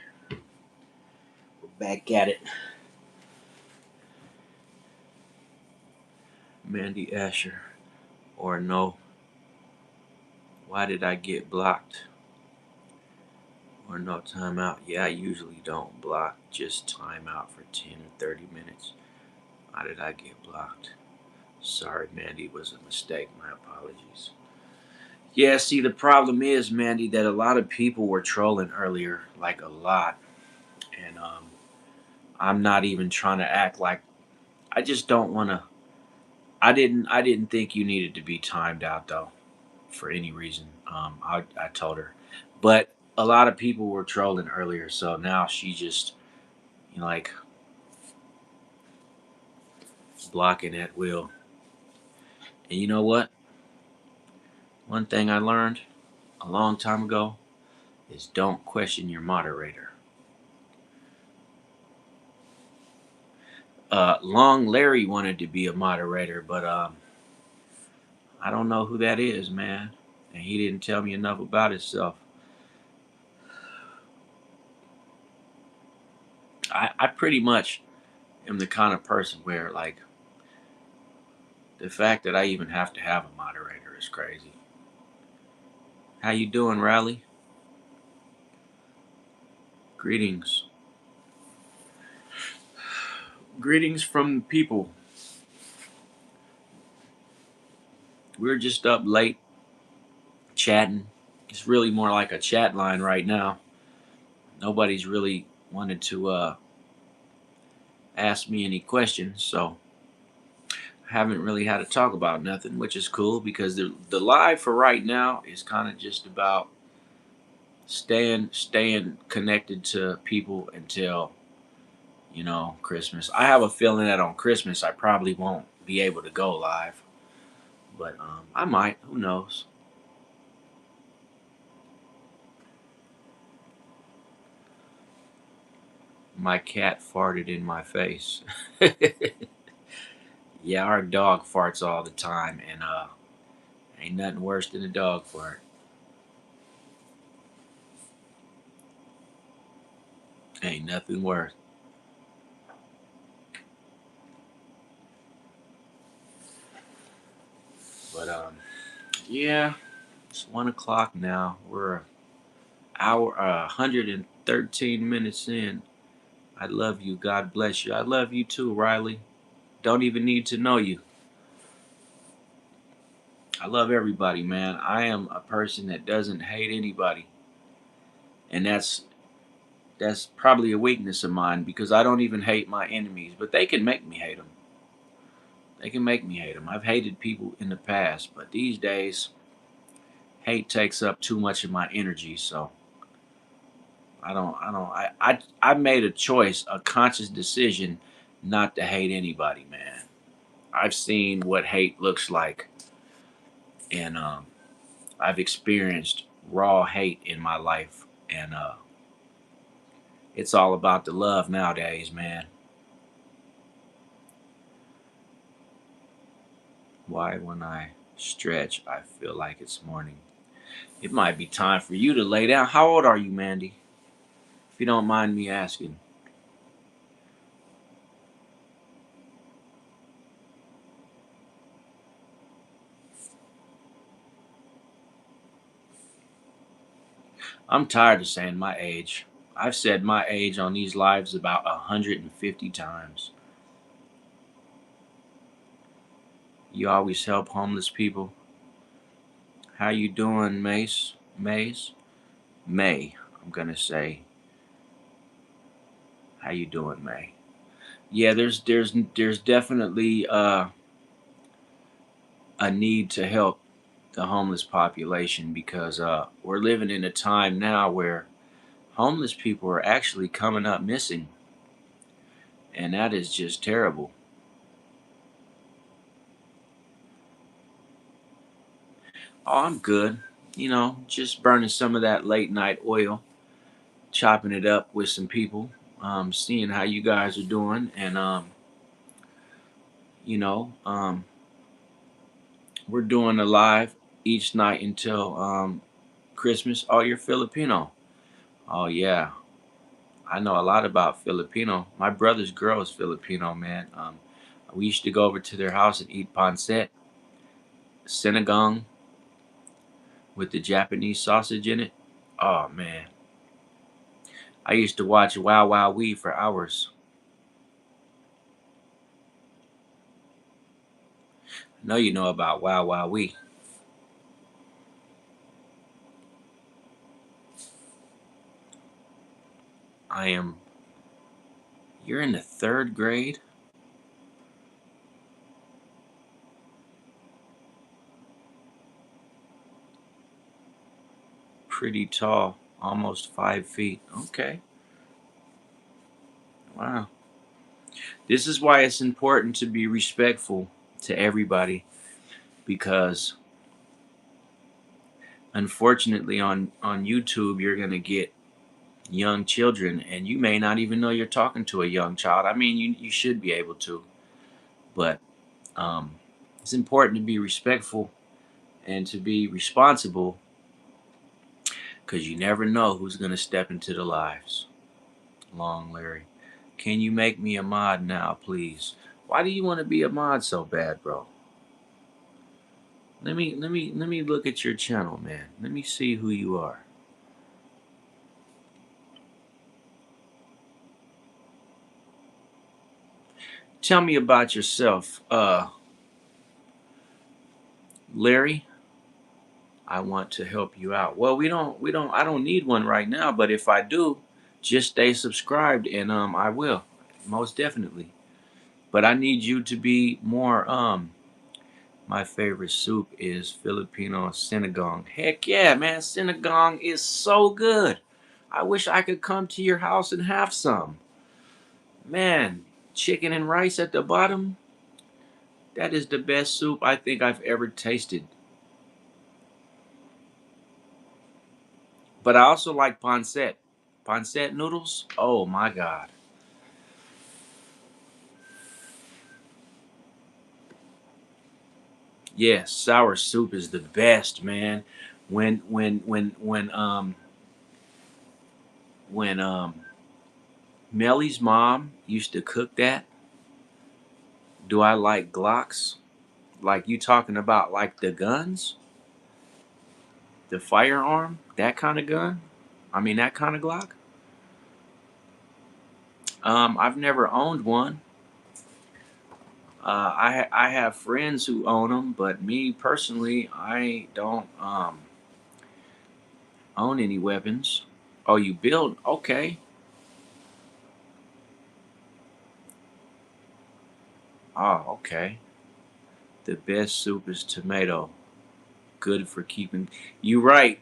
we're back at it. Mandy Asher, or no, why did I get blocked? Or no timeout. Yeah, I usually don't block, just timeout for 10 or 30 minutes. Why did I get blocked? Sorry, Mandy, it was a mistake. My apologies. Yeah, see, the problem is, Mandy, that a lot of people were trolling earlier, like a lot. And I'm not even trying to act like I just don't want to. I didn't think you needed to be timed out though, for any reason. I told her, but a lot of people were trolling earlier, so now she just like blocking at will. And you know what? One thing I learned a long time ago is don't question your moderator. Long Larry wanted to be a moderator, but I don't know who that is, man. And he didn't tell me enough about himself. I pretty much am the kind of person where, like, the fact that I even have to have a moderator is crazy. How you doing, Riley? Greetings. Greetings from people. We're just up late chatting. It's really more like a chat line right now. Nobody's really wanted to ask me any questions, so I haven't really had to talk about nothing, which is cool because the live for right now is kind of just about staying connected to people until Christmas. I have a feeling that on Christmas I probably won't be able to go live, but I might. Who knows? My cat farted in my face. Yeah, our dog farts all the time, and ain't nothing worse than a dog fart. Ain't nothing worse. But yeah, it's 1 o'clock now. We're hour 113 minutes in. I love you. God bless you. I love you too, Riley. Don't even need to know you. I love everybody, man. I am a person that doesn't hate anybody, and that's probably a weakness of mine because I don't even hate my enemies, but they can make me hate them. They can make me hate them. I've hated people in the past, but these days, hate takes up too much of my energy. So I made a choice, a conscious decision, not to hate anybody, man. I've seen what hate looks like, and I've experienced raw hate in my life, and it's all about the love nowadays, man. Why, when I stretch, I feel like it's morning. It might be time for you to lay down. How old are you, Mandy? If you don't mind me asking. I'm tired of saying my age. I've said my age on these lives about 150 times. You always help homeless people. How you doing, Mace? Maze? May. I'm gonna say, how you doing, May? Yeah, there's definitely a need to help the homeless population because we're living in a time now where homeless people are actually coming up missing, and that is just terrible. Oh, I'm good. You know, just burning some of that late night oil, chopping it up with some people, seeing how you guys are doing, and you know, we're doing a live each night until Christmas. Oh, you're Filipino. Oh yeah, I know a lot about Filipino. My brother's girl is Filipino, man. We used to go over to their house and eat pancit, sinigang with the Japanese sausage in it. Oh man, I used to watch Wow Wow Wee for hours. I know you know about Wow Wow Wee. I am. You're in the third grade. Pretty tall, almost 5 feet. Okay, wow. This is why it's important to be respectful to everybody because unfortunately on YouTube you're going to get young children and you may not even know you're talking to a young child. I mean, you should be able to, but um it's important to be respectful and to be responsible because you never know who's going to step into the lives. Long Larry. Can you make me a mod now, please? Why do you want to be a mod so bad, bro? Let me look at your channel, man. Let me see who you are. Tell me about yourself, Larry. I want to help you out. Well, we don't I don't need one right now, but if I do, just stay subscribed and I will. Most definitely. But I need you to be more my favorite soup is Filipino sinigang. Heck yeah, man, sinigang is so good. I wish I could come to your house and have some. Man, chicken and rice at the bottom. That is the best soup I think I've ever tasted. But I also like pancit. Pancit noodles? Oh my god. Yes, sour soup is the best, man. When Melly's mom used to cook that, do I like Glocks? Like you talking about like the guns? The firearm? That kind of gun? I mean that kind of Glock? I've never owned one. I have friends who own them, but me personally, I don't own any weapons. Oh, you build? Okay. Oh, okay. The best soup is tomato. Good for keeping. You right.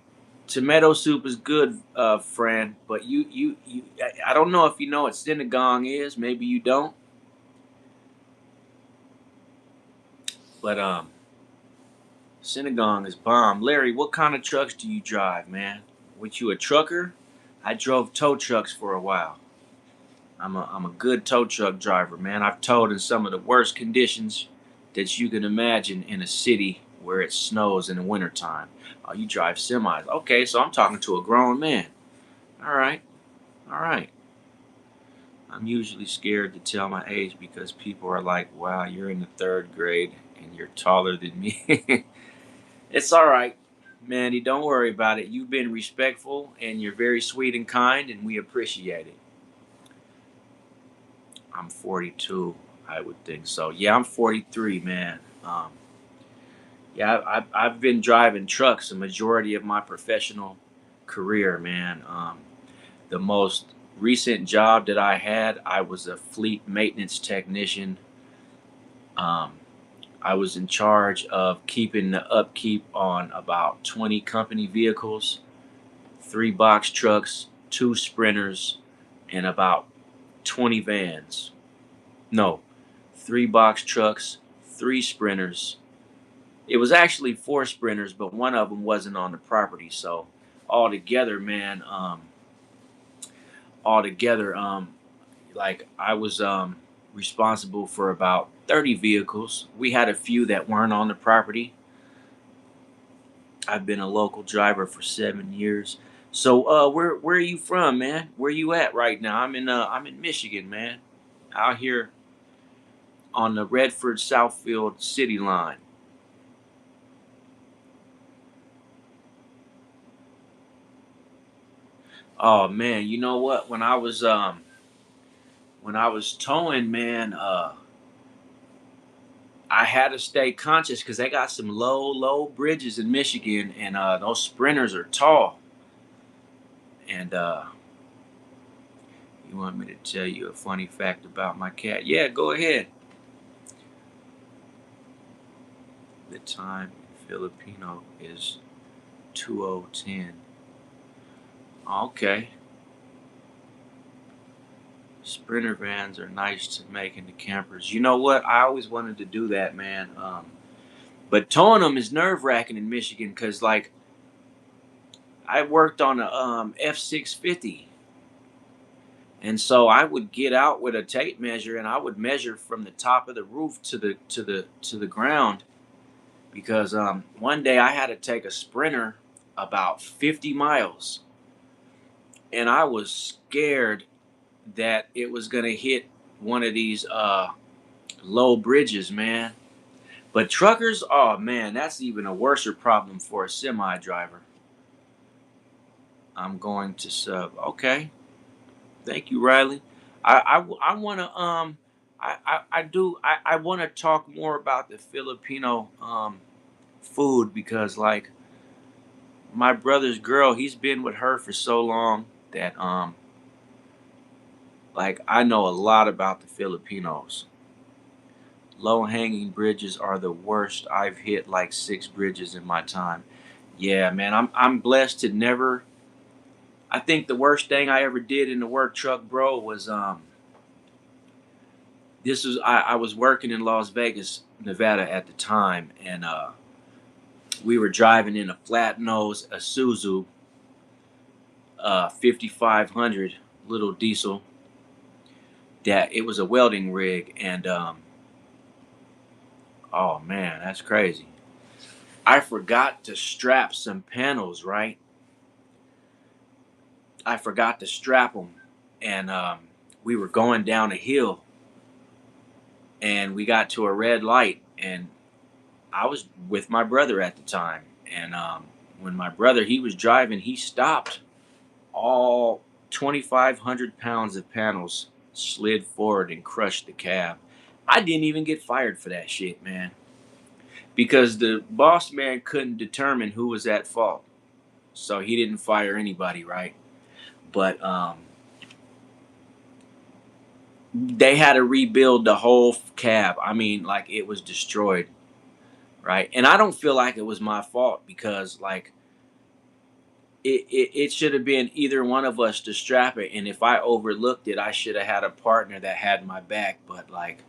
Tomato soup is good, Fran. But I don't know if you know what sinigang is. Maybe you don't. But sinigang is bomb. Larry, what kind of trucks do you drive, man? What you a trucker? I drove tow trucks for a while. I'm a good tow truck driver, man. I've towed in some of the worst conditions that you can imagine in a city where it snows in the wintertime. Oh, you drive semis. Okay, so I'm talking to a grown man. All right, all right. I'm usually scared to tell my age because people are like, wow, you're in the third grade and you're taller than me. It's all right, Mandy. Don't worry about it. You've been respectful and you're very sweet and kind, and we appreciate it. I'm 42. I would think so. Yeah, I'm 43, man. Yeah, I've been driving trucks a majority of my professional career, man. The most recent job that I had, I was a fleet maintenance technician. Um, I was in charge of keeping the upkeep on about 20 company vehicles, 3 box trucks, 2 sprinters, and about 20 vans. No, 3 box trucks, 3 sprinters. It was actually 4 sprinters, but one of them wasn't on the property. So altogether, man, altogether, like I was responsible for about 30 vehicles. We had a few that weren't on the property. I've been a local driver for 7 years. So where are you from, man? Where you at right now? I'm in Michigan, man. Out here on the Redford Southfield city line. Oh man, you know what? When I was towing, man, I had to stay conscious because they got some low bridges in Michigan, and those sprinters are tall. And you want me to tell you a funny fact about my cat? Yeah, go ahead. The time in Filipino is 2010. Okay. Sprinter vans are nice to make into campers. You know what? I always wanted to do that, man. But towing them is nerve wracking in Michigan because, like, I worked on a F-650, and so I would get out with a tape measure and I would measure from the top of the roof to the ground because one day I had to take a Sprinter about 50 miles, and I was scared that it was gonna hit one of these low bridges, man. But truckers, oh man, that's even a worser problem for a semi driver. I'm going to sub. Okay, thank you, Riley. I want to I want to talk more about the Filipino food because like my brother's girl, he's been with her for so long that like I know a lot about the Filipinos. Low hanging bridges are the worst. I've hit like 6 bridges in my time. Yeah, man, I'm blessed to never. I think the worst thing I ever did in the work truck, bro, was this was I was working in Las Vegas, Nevada at the time, and we were driving in a flat nose Isuzu 5500 little diesel. That it was a welding rig, and oh man, that's crazy. I forgot to strap some panels, right? I forgot to strap them, and we were going down a hill, and we got to a red light, and I was with my brother at the time, and when my brother he was driving, he stopped. All 2,500 pounds of panels slid forward and crushed the cab. I didn't even get fired for that shit, man, because the boss man couldn't determine who was at fault, so he didn't fire anybody, right? But they had to rebuild the whole cab. I mean, like it was destroyed, right? And I don't feel like it was my fault because like it should have been either one of us to strap it, and if I overlooked it, I should have had a partner that had my back, but like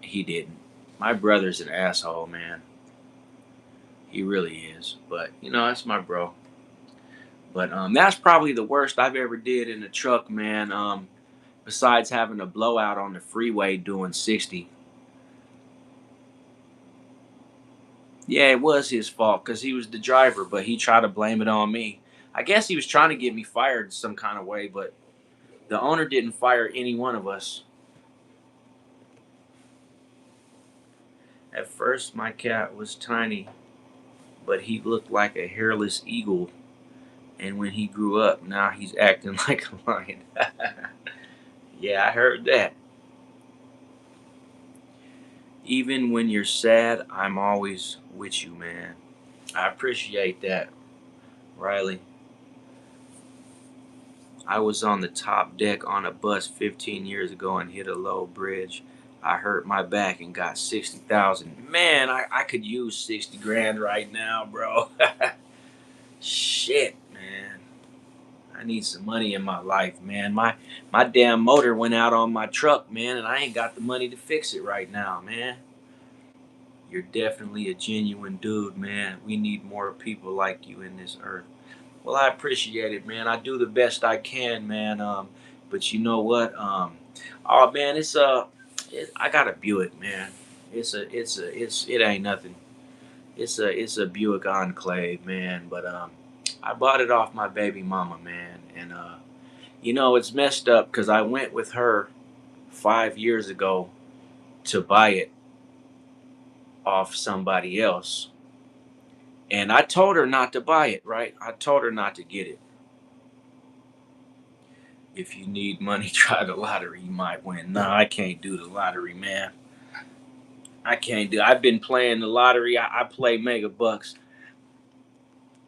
he didn't. My brother's an asshole, man. He really is. But you know, that's my bro. But that's probably the worst I've ever did in a truck, man. Besides having a blowout on the freeway doing 60. Yeah, it was his fault because he was the driver, but he tried to blame it on me. I guess he was trying to get me fired some kind of way, but the owner didn't fire any one of us. At first, my cat was tiny, but he looked like a hairless eagle. And when he grew up, now he's acting like a lion. Yeah, I heard that. Even when you're sad, I'm always with you, man. I appreciate that, Riley. I was on the top deck on a bus 15 years ago and hit a low bridge. I hurt my back and got 60,000. Man, I could use 60 grand right now, bro. Shit, man. I need some money in my life, man. My damn motor went out on my truck, man, and I ain't got the money to fix it right now, man. You're definitely a genuine dude, man. We need more people like you in this earth. Well, I appreciate it, man. I do the best I can, man. But you know what? Oh man, I got a Buick, man. It ain't nothing. It's a Buick Enclave, man. But I bought it off my baby mama, man. And it's messed up because I went with her 5 years ago to buy it off somebody else, and I told her not to buy it. Right? I told her not to get it. If you need money, try the lottery. You might win. No, I can't do the lottery, man. I can't do. I've been playing the lottery. I play Mega Bucks.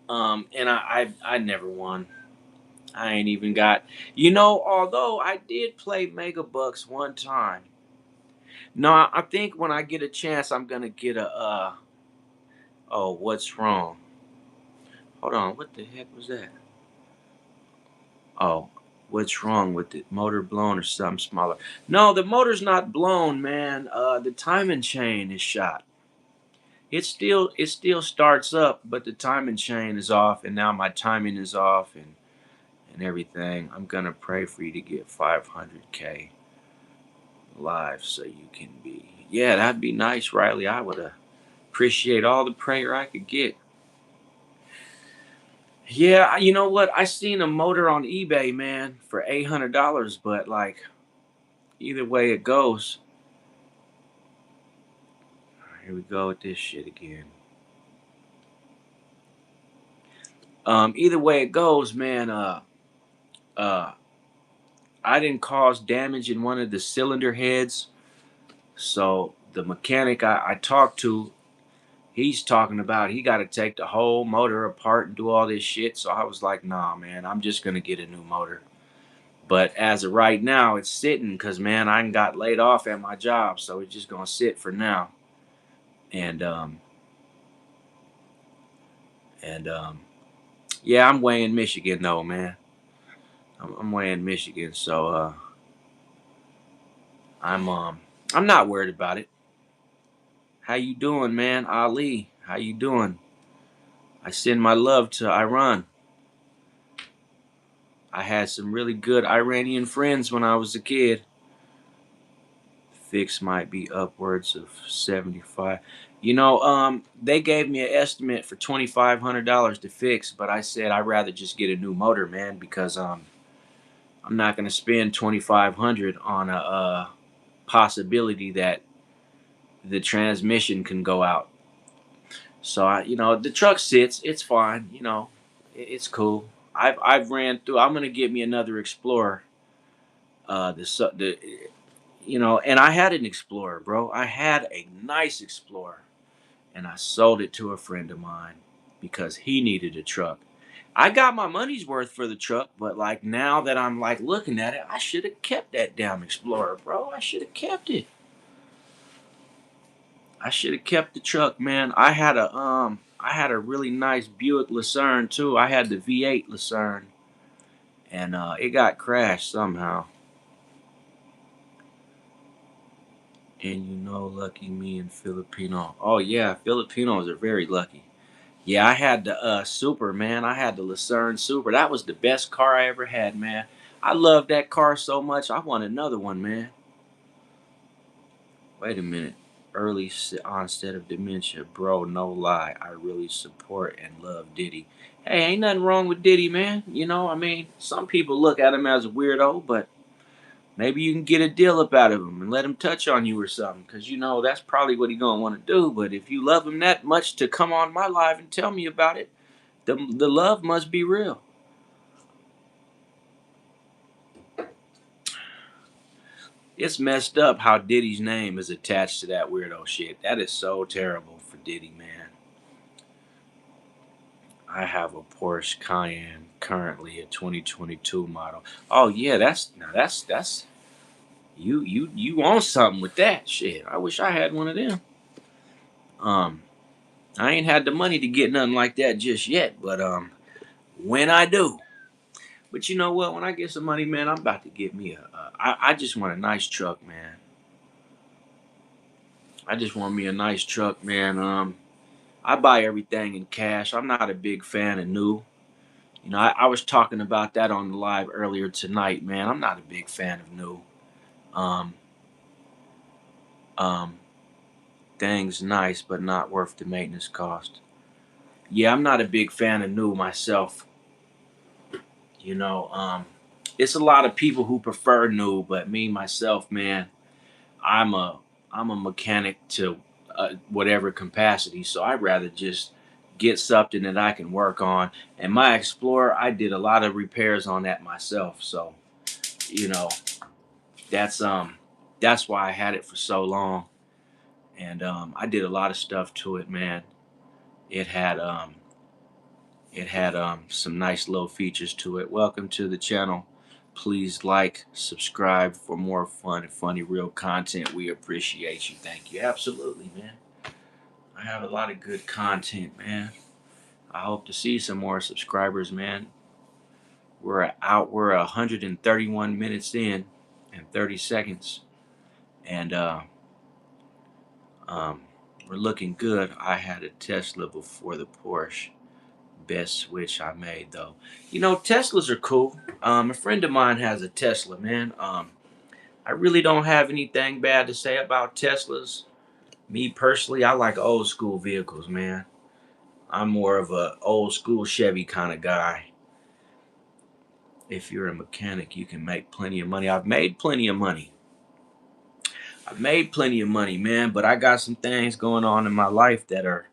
And I never won. I ain't even got. Although I did play Mega Bucks one time. No, I think when I get a chance, I'm gonna get a. Oh, what's wrong? Hold on. What the heck was that? Oh, what's wrong with it? Motor blown or something smaller? No, the motor's not blown, man. The timing chain is shot. It still starts up, but the timing chain is off, and now my timing is off, and everything. I'm gonna pray for you to get 500K live, so you can be. Yeah, that'd be nice, Riley. I would appreciate all the prayer I could get. Yeah, you know what? I seen a motor on eBay, man, for $800, but like either way it goes, here we go with this shit again. Either way it goes, man. Uh, I didn't cause damage in one of the cylinder heads, so the mechanic I talked to, he's talking about he got to take the whole motor apart and do all this shit. So I was like, nah, man, I'm just gonna get a new motor. But as of right now, it's sitting because man, I got laid off at my job, so it's just gonna sit for now. And and yeah, I'm way in Michigan though, man. I'm way in Michigan, so I'm I'm not worried about it. How you doing, man? Ali, how you doing? I send my love to Iran. I had some really good Iranian friends when I was a kid. Fix might be upwards of 75. They gave me an estimate for $2,500 to fix, but I said I'd rather just get a new motor, man, because I'm not gonna spend 2,500 on a possibility that the transmission can go out. So the truck sits, it's fine, it's cool. I've ran through. I'm gonna get me another Explorer. And I had an Explorer, bro. I had a nice Explorer, and I sold it to a friend of mine because he needed a truck. I got my money's worth for the truck, but like now that I'm like looking at it, I should have kept that damn Explorer, bro. I should have kept it. I should have kept the truck, man. I had a really nice Buick Lucerne too. I had the V8 Lucerne, and it got crashed somehow. And lucky me and Filipino. Oh yeah, Filipinos are very lucky. Yeah, I had the Super, man. I had the Lucerne Super. That was the best car I ever had, man. I loved that car so much. I want another one, man. Wait a minute. Onset of dementia, bro. No lie. I really support and love Diddy. Hey, ain't nothing wrong with Diddy, man. Some people look at him as a weirdo, but maybe you can get a deal up out of him and let him touch on you or something. Because, that's probably what he going to want to do. But if you love him that much to come on my live and tell me about it, the love must be real. It's messed up how Diddy's name is attached to that weirdo shit. That is so terrible for Diddy, man. I have a Porsche Cayenne, currently a 2022 model. Oh yeah, that's you want something with that shit. I wish I had one of them. Um, I ain't had the money to get nothing like that just yet, but when I do. But you know what? When I get some money, man, I'm about to get me I just want a nice truck, man. I just want me a nice truck, man. I buy everything in cash. I'm not a big fan of new. You know, I was talking about that on the live earlier tonight, man. I'm not a big fan of new. Um, um, things nice, but not worth the maintenance cost. Yeah, I'm not a big fan of new myself. You know, it's a lot of people who prefer new, but me myself, man, I'm a I'm a mechanic to whatever capacity, so I'd rather just get something that I can work on. And my Explorer, I did a lot of repairs on that myself, so you know that's um that's why I had it for so long. And I did a lot of stuff to it, man. It had um it had some nice little features to it. Welcome to the channel. Please like, subscribe for more fun and funny real content. We appreciate you. Thank you. Absolutely, man. I have a lot of good content, man. I hope to see some more subscribers, man. We're 131 minutes in and 30 seconds. And um we're looking good. I had a Tesla before the Porsche. Best switch I made though. You know, Teslas are cool. A friend of mine has a Tesla, man. I really don't have anything bad to say about Teslas. Me personally, I like old school vehicles, man. I'm more of a old school Chevy kind of guy. If you're a mechanic, you can make plenty of money. I've made plenty of money. I've made plenty of money, man, but I got some things going on in my life that are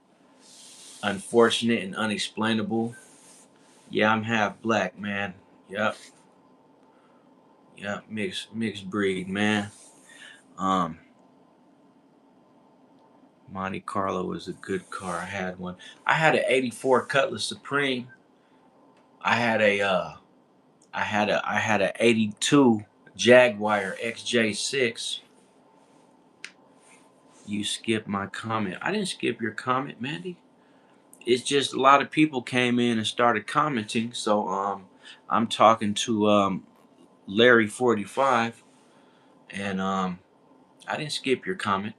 unfortunate and unexplainable. Yeah, I'm half black, man. Yep. Yep, mixed breed, man. Um Monte Carlo was a good car. I had one. I had an 84 Cutlass Supreme. I had a I had a 82 Jaguar XJ6. You skipped my comment. I didn't skip your comment, Mandy. It's just a lot of people came in and started commenting. So I'm talking to Larry 45, and I didn't skip your comment.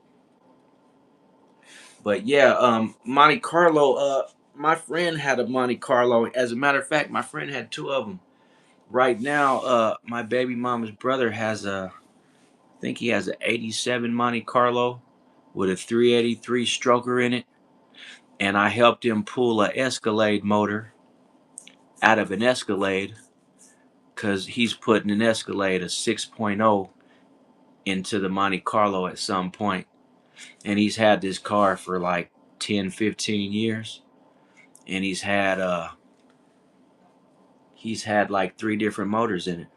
But yeah, Monte Carlo, my friend had a Monte Carlo. As a matter of fact, my friend had two of them. Right now, my baby mama's brother has I think he has an 87 Monte Carlo with a 383 stroker in it. And I helped him pull a Escalade motor out of an Escalade because he's putting an Escalade, a 6.0, into the Monte Carlo at some point. And he's had this car for like 10, 15 years. And he's had like three different motors in it.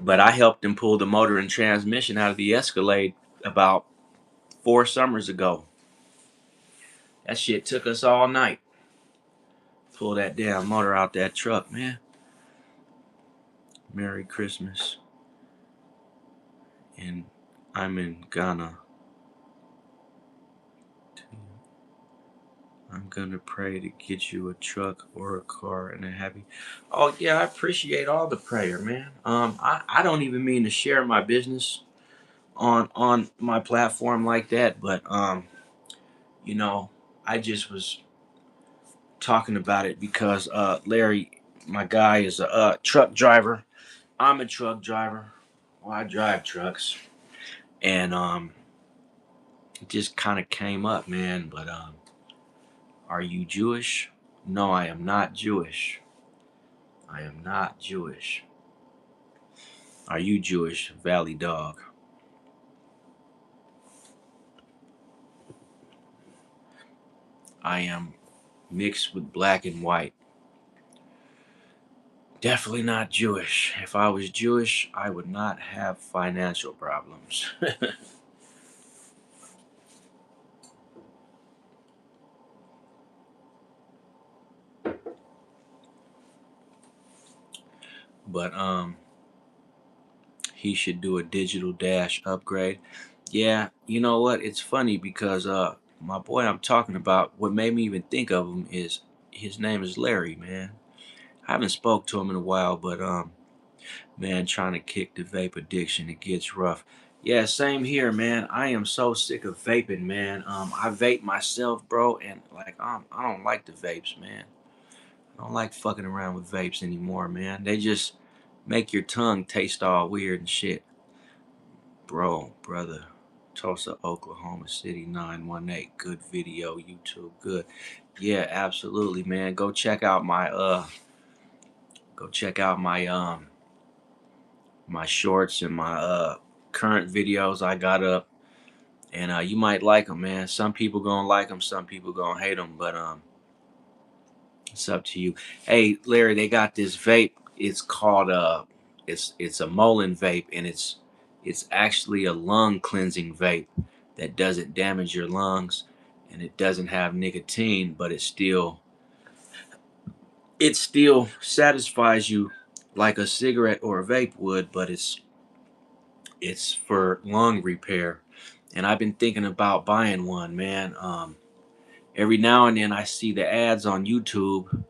But I helped him pull the motor and transmission out of the Escalade about 4 summers ago. That shit took us all night. Pull that damn motor out that truck, man. Merry Christmas. And I'm in Ghana. I'm gonna pray to get you a truck or a car and a happy. Oh yeah, I appreciate all the prayer, man. I don't even mean to share my business on my platform like that, but you know, I just was talking about it because Larry, my guy, is a truck driver. I'm a truck driver. Well, I drive trucks, and it just kind of came up, man. But are you Jewish? No, I am not Jewish. I am not Jewish. Are you Jewish, Valley Dog? I am mixed with black and white. Definitely not Jewish. If I was Jewish, I would not have financial problems. but he should do a digital dash upgrade. Yeah, you know what? It's funny because my boy I'm talking about, what made me even think of him is his name is Larry, man. I haven't spoke to him in a while, but man, trying to kick the vape addiction, it gets rough. Yeah, same here, man. I am so sick of vaping, man. I vape myself, bro, and like I don't like the vapes, man. I don't like fucking around with vapes anymore, man. They just make your tongue taste all weird and shit. Bro, brother, Tulsa, Oklahoma City 918. Good video, YouTube. Good. Yeah, absolutely, man. Go check out my shorts and my current videos I got up, and you might like them, man. Some people gonna like them, some people gonna hate them, but it's up to you. Hey, Larry, they got this vape. It's called it's a Molin vape, and it's actually a lung cleansing vape that doesn't damage your lungs, and it doesn't have nicotine, but it still satisfies you like a cigarette or a vape would, but it's for lung repair. And I've been thinking about buying one, man. Every now and then I see the ads on YouTube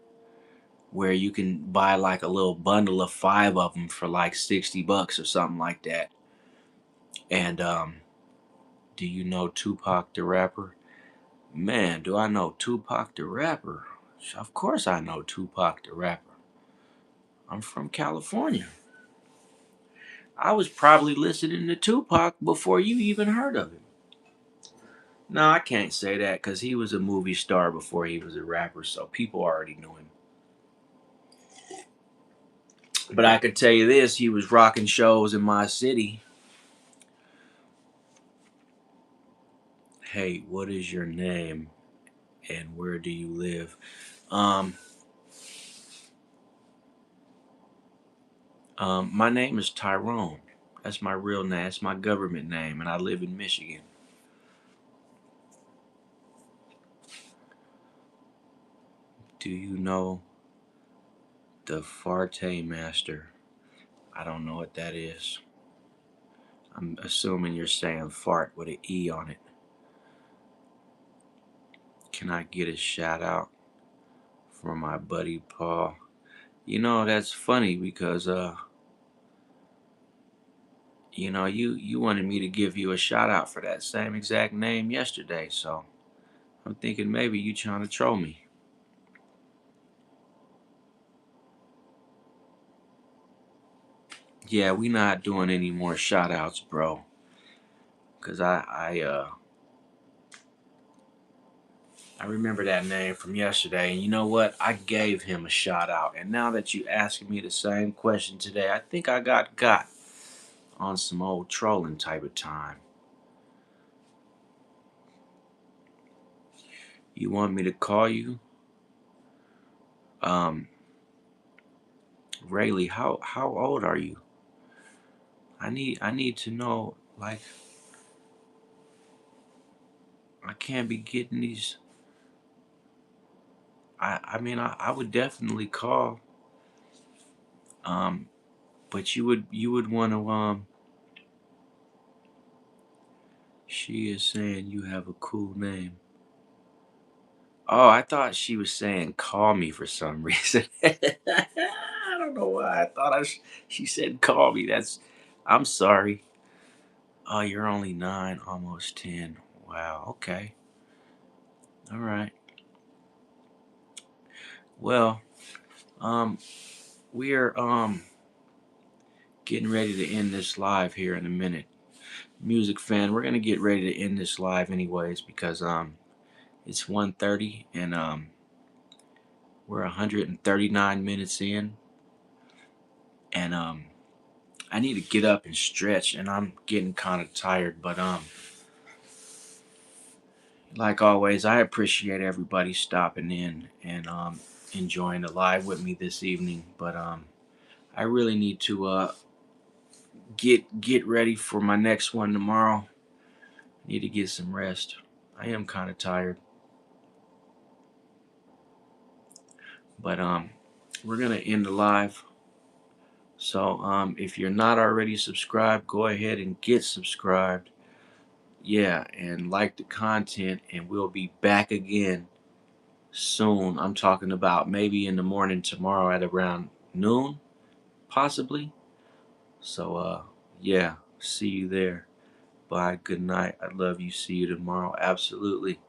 where you can buy like a little bundle of 5 of them for like $60 or something like that. And do you know Tupac the rapper? Man, do I know Tupac the rapper? Of course I know Tupac the rapper. I'm from California. I was probably listening to Tupac before you even heard of him. No, I can't say that because he was a movie star before he was a rapper, so people already knew him. But I could tell you this, he was rocking shows in my city. Hey, what is your name and where do you live? Um, my name is Tyrone. That's my real name. That's my government name, and I live in Michigan. Do you know the Farte Master? I don't know what that is. I'm assuming you're saying fart with an E on it. Can I get a shout out for my buddy Paul? You know, that's funny because you wanted me to give you a shout out for that same exact name yesterday, so I'm thinking maybe you trying to troll me. Yeah, we not doing any more shout outs, bro. Cause I remember that name from yesterday, and you know what? I gave him a shout out, and now that you asking me the same question today, I think I got on some old trolling type of time. You want me to call you? Um, Rayleigh, how old are you? I need to know. Like, I can't be getting these. I mean, I would definitely call. Um, but you would want to. She is saying you have a cool name. Oh, I thought she was saying call me for some reason. I don't know why. She said call me. I'm sorry. Oh, you're only 9, almost 10. Wow. Okay. All right. Well, um, we're getting ready to end this live here in a minute. Music fan, we're gonna get ready to end this live anyways because it's 1:30 and we're 139 minutes in, and I need to get up and stretch, and I'm getting kind of tired. But like always, I appreciate everybody stopping in and enjoying the live with me this evening. But I really need to get ready for my next one tomorrow. Need to get some rest. I am kind of tired, but we're gonna end the live So if you're not already subscribed, go ahead and get subscribed. Yeah, and like the content, and we'll be back again soon. I'm talking about maybe in the morning tomorrow at around noon, possibly. So yeah, see you there. Bye. Good night. I love you. See you tomorrow. Absolutely.